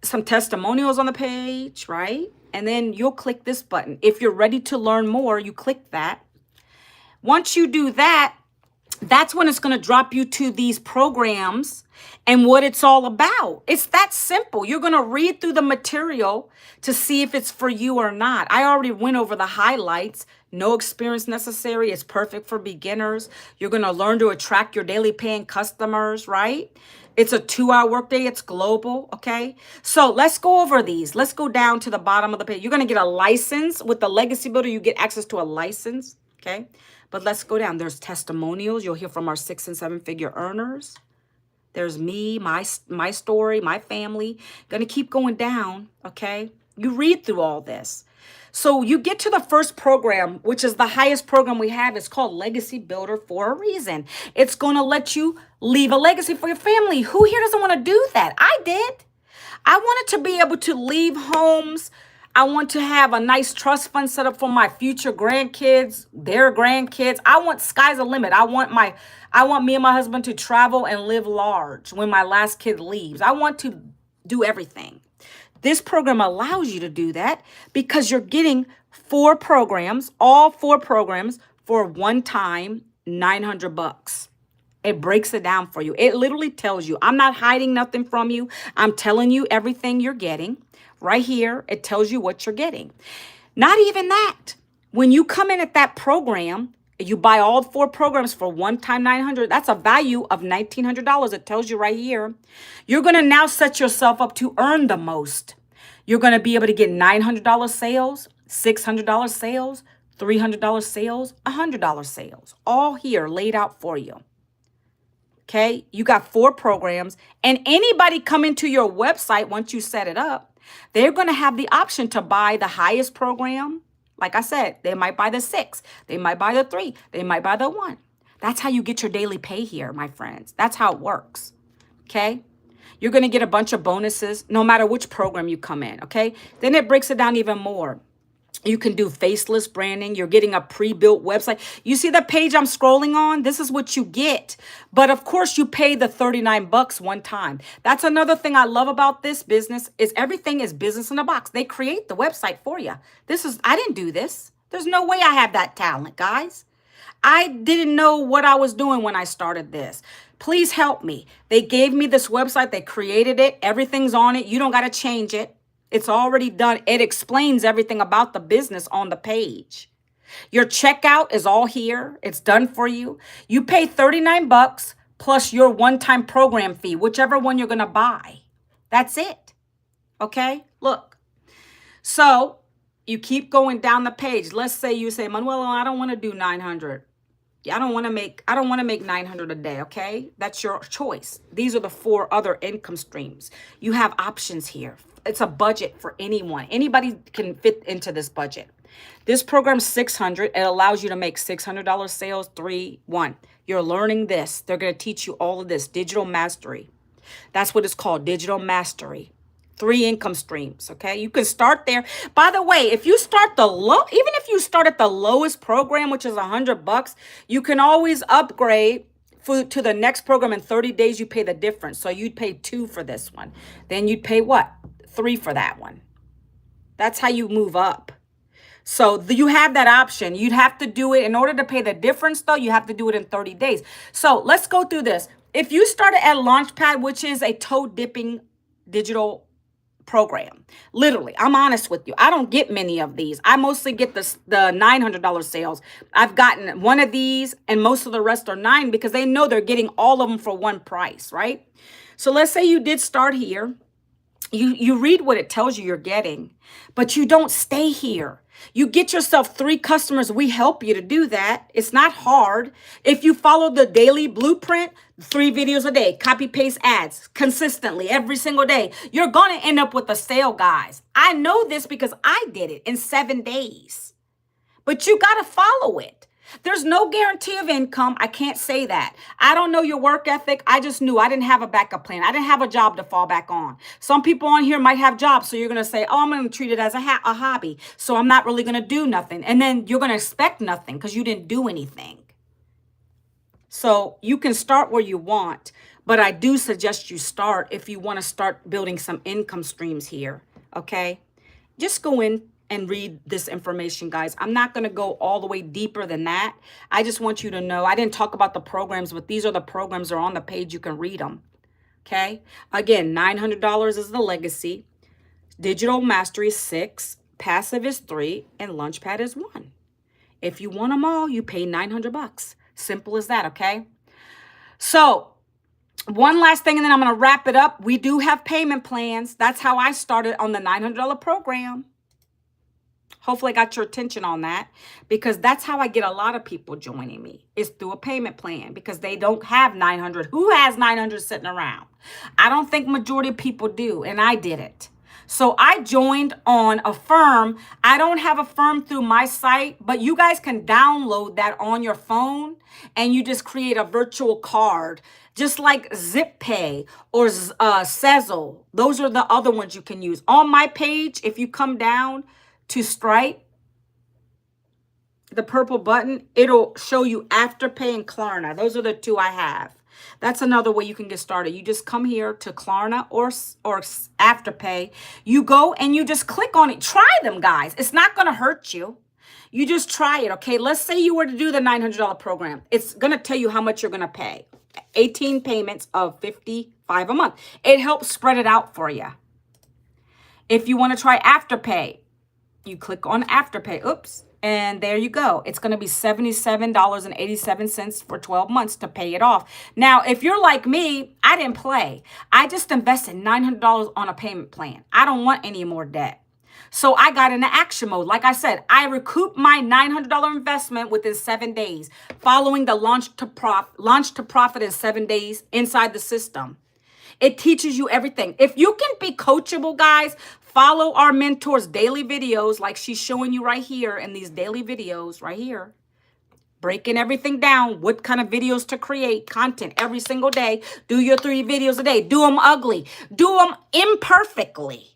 some testimonials on the page, right? And then you'll click this button. If you're ready to learn more, you click that. Once you do that, that's when it's going to drop you to these programs and what it's all about. It's that simple. You're going to read through the material to see if it's for you or not. I already went over the highlights. No experience necessary. It's perfect for beginners. You're going to learn to attract your daily paying customers, right? It's a 2-hour workday. It's global, okay? So let's go over these. Let's go down to the bottom of the page. You're going to get a license. With the Legacy Builder, you get access to a license, okay? But let's go down. There's testimonials. You'll hear from our 6- and 7-figure earners. There's me, my story, my family. Gonna keep going down, okay? You read through all this. So you get to the first program, which is the highest program we have. It's called Legacy Builder for a reason. It's gonna let you leave a legacy for your family. Who here doesn't want to do that? I did. I wanted to be able to leave homes. I want to have a nice trust fund set up for my future grandkids, their grandkids. I want sky's the limit. I want me and my husband to travel and live large when my last kid leaves. I want to do everything. This program allows you to do that because you're getting 4 programs, all 4 programs for one time, $900. It breaks it down for you. It literally tells you, I'm not hiding nothing from you. I'm telling you everything you're getting. Right here, it tells you what you're getting. Not even that. When you come in at that program, you buy all 4 programs for one time $900. That's a value of $1,900. It tells you right here. You're going to now set yourself up to earn the most. You're going to be able to get $900 sales, $600 sales, $300 sales, $100 sales. All here laid out for you. Okay, you got 4 programs, and anybody coming to your website once you set it up, they're going to have the option to buy the highest program. Like I said, they might buy the 6, they might buy the 3, they might buy the 1. That's how you get your daily pay here, my friends. That's how it works. Okay, you're going to get a bunch of bonuses no matter which program you come in. Okay, then it breaks it down even more. You can do faceless branding. You're getting a pre-built website. You see the page I'm scrolling on? This is what you get. But of course, you pay the $39 one time. That's another thing I love about this business is everything is business in a box. They create the website for you. I didn't do this. There's no way I have that talent, guys. I didn't know what I was doing when I started this. Please help me. They gave me this website. They created it. Everything's on it. You don't got to change it. It's already done. It explains everything about the business on the page. Your checkout is all here. It's done for you. You pay $39 plus your one-time program fee, whichever one you're going to buy. That's it. Okay? Look. So you keep going down the page. Let's say you say, Manuela, I don't want to do 900. I don't want to make 900 a day, okay? That's your choice. These are the 4 other income streams. You have options here. It's a budget for anyone. Anybody can fit into this budget. This program's $600. It allows you to make $600 sales, 3, 1. You're learning this. They're going to teach you all of this. Digital mastery. That's what it's called, digital mastery. 3 income streams, okay? You can start there. By the way, if you start even if you start at the lowest program, which is $100, you can always upgrade to the next program in 30 days, you pay the difference. So you'd pay 2 for this one. Then you'd pay what? 3 for that one. That's how you move up. So you have that option. You'd have to do it in order to pay the difference, though. You have to do it in 30 days. So let's go through this. If you started at Launchpad, which is a toe dipping digital program, literally, I'm honest with you, I don't get many of these. I mostly get the $900 sales. I've gotten one of these, and most of the rest are 9 because they know they're getting all of them for one price, right? So let's say you did start here. You read what it tells you you're getting, but you don't stay here. You get yourself 3 customers. We help you to do that. It's not hard. If you follow the daily blueprint, 3 videos a day, copy paste ads consistently every single day, you're going to end up with a sale, guys. I know this because I did it in 7 days, but you got to follow it. There's no guarantee of income. I can't say that. I don't know your work ethic. I just knew I didn't have a backup plan. I didn't have a job to fall back on. Some people on here might have jobs. So you're going to say, oh, I'm going to treat it as a hobby. So I'm not really going to do nothing. And then you're going to expect nothing because you didn't do anything. So you can start where you want, but I do suggest you start if you want to start building some income streams here. Okay. Just go in and read this information, guys. I'm not going to go all the way deeper than that. I just want you to know, I didn't talk about the programs, but these are the programs that are on the page. You can read them. Okay. Again, $900 is the legacy. Digital mastery is 6. Passive is 3. And Launchpad is 1. If you want them all, you pay $900. Simple as that. Okay. So one last thing, and then I'm going to wrap it up. We do have payment plans. That's how I started on the $900 program. Hopefully I got your attention on that, because that's how I get a lot of people joining me, is through a payment plan, because they don't have 900. Who has 900 sitting around? I don't think majority of people do, and I did it. So I joined on a firm. I don't have a firm through my site, but you guys can download that on your phone, and you just create a virtual card, just like ZipPay or Sezzle. Those are the other ones you can use. On my page, if you come down to Stripe, the purple button, it'll show you Afterpay and Klarna. Those are the 2 I have. That's another way you can get started. You just come here to Klarna or Afterpay. You go and you just click on it. Try them, guys. It's not going to hurt you. You just try it, okay? Let's say you were to do the $900 program. It's going to tell you how much you're going to pay. 18 payments of $55 a month. It helps spread it out for you. If you want to try Afterpay, you click on Afterpay. Oops. And there you go. It's going to be $77.87 for 12 months to pay it off. Now, if you're like me, I didn't play. I just invested $900 on a payment plan. I don't want any more debt. So I got into action mode. Like I said, I recouped my $900 investment within 7 days, following the launch to profit in 7 days inside the system. It teaches you everything. If you can be coachable, guys, follow our mentors' daily videos like she's showing you right here in these daily videos right here. Breaking everything down, what kind of videos to create, content every single day. Do your 3 videos a day. Do them ugly. Do them imperfectly.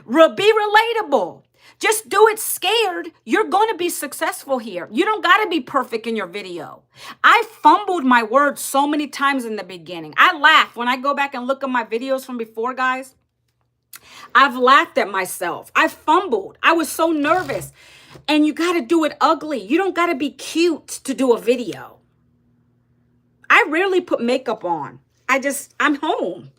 Be relatable. Just do it scared. You're going to be successful here. You don't got to be perfect in your video. I fumbled my words so many times in the beginning. I laugh when I go back and look at my videos from before, guys. I've laughed at myself. I fumbled. I was so nervous. And you got to do it ugly. You don't got to be cute to do a video. I rarely put makeup on. I'm home.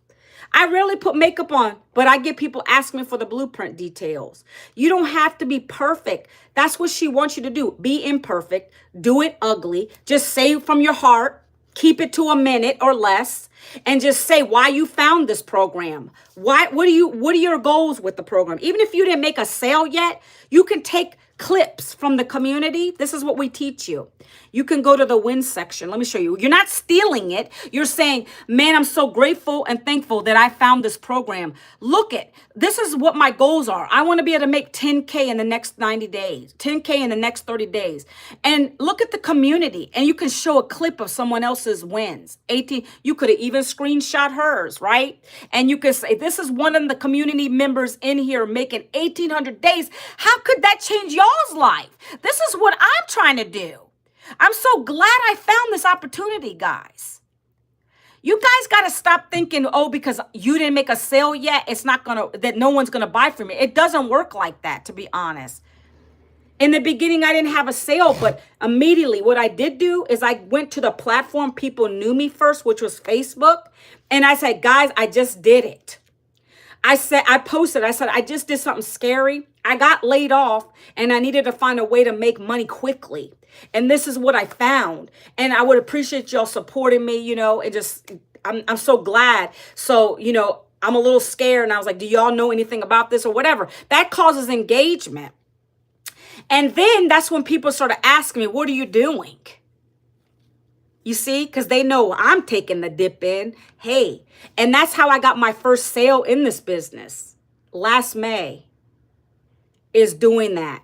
I rarely put makeup on, but I get people asking me for the blueprint details. You don't have to be perfect. That's what she wants you to do. Be imperfect. Do it ugly. Just say from your heart. Keep it to a minute or less, and just say why you found this program. What are your goals with the program? Even if you didn't make a sale yet, you can take clips from the community. This is what we teach you. You can go to the win section. Let me show you. You're not stealing it. You're saying, man, I'm so grateful and thankful that I found this program. Look at, this is what my goals are. I want to be able to make 10K in the next 90 days, 10K in the next 30 days. And look at the community, and you can show a clip of someone else's wins. 18, you could have even screenshot hers, right? And you could say, this is one of the community members in here making 1,800 days. How could that change y'all's life? This is what I'm trying to do. I'm so glad I found this opportunity, guys. You guys got to stop thinking, oh, because you didn't make a sale yet, it's not going to, that no one's going to buy from me. It doesn't work like that, to be honest. In the beginning, I didn't have a sale, but immediately what I did do is I went to the platform people knew me first, which was Facebook. And I said, guys, I just did it. I said, I just did something scary. I got laid off and I needed to find a way to make money quickly. And this is what I found. And I would appreciate y'all supporting me, you know, and just, I'm so glad. So, you know, I'm a little scared. And I was like, do y'all know anything about this or whatever? That causes engagement. And then that's when people started asking me, what are you doing? You see, because they know I'm taking the dip in. Hey, and that's how I got my first sale in this business last May, is doing that.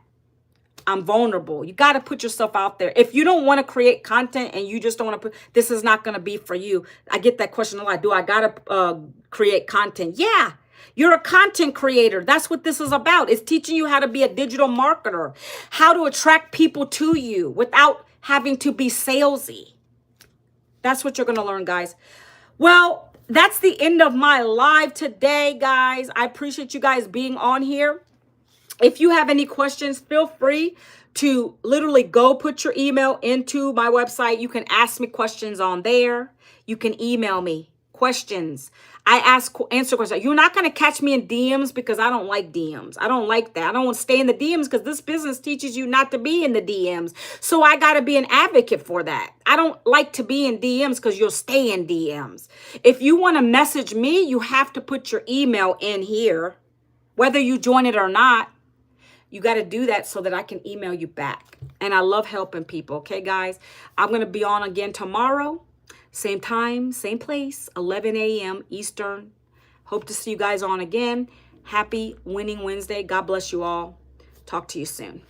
I'm vulnerable. You got to put yourself out there. If you don't want to create content and you just don't want to put, this is not going to be for you. I get that question a lot. Do I got to create content? Yeah. You're a content creator. That's what this is about. It's teaching you how to be a digital marketer, how to attract people to you without having to be salesy. That's what you're going to learn, guys. Well, that's the end of my live today, guys. I appreciate you guys being on here. If you have any questions, feel free to literally go put your email into my website. You can ask me questions on there. You can email me questions. I answer questions. You're not going to catch me in DMs because I don't like DMs. I don't like that. I don't want to stay in the DMs because this business teaches you not to be in the DMs. So I got to be an advocate for that. I don't like to be in DMs because you'll stay in DMs. If you want to message me, you have to put your email in here, whether you join it or not. You got to do that so that I can email you back. And I love helping people. Okay, guys, I'm going to be on again tomorrow. Same time, same place, 11 a.m. Eastern. Hope to see you guys on again. Happy Winning Wednesday. God bless you all. Talk to you soon.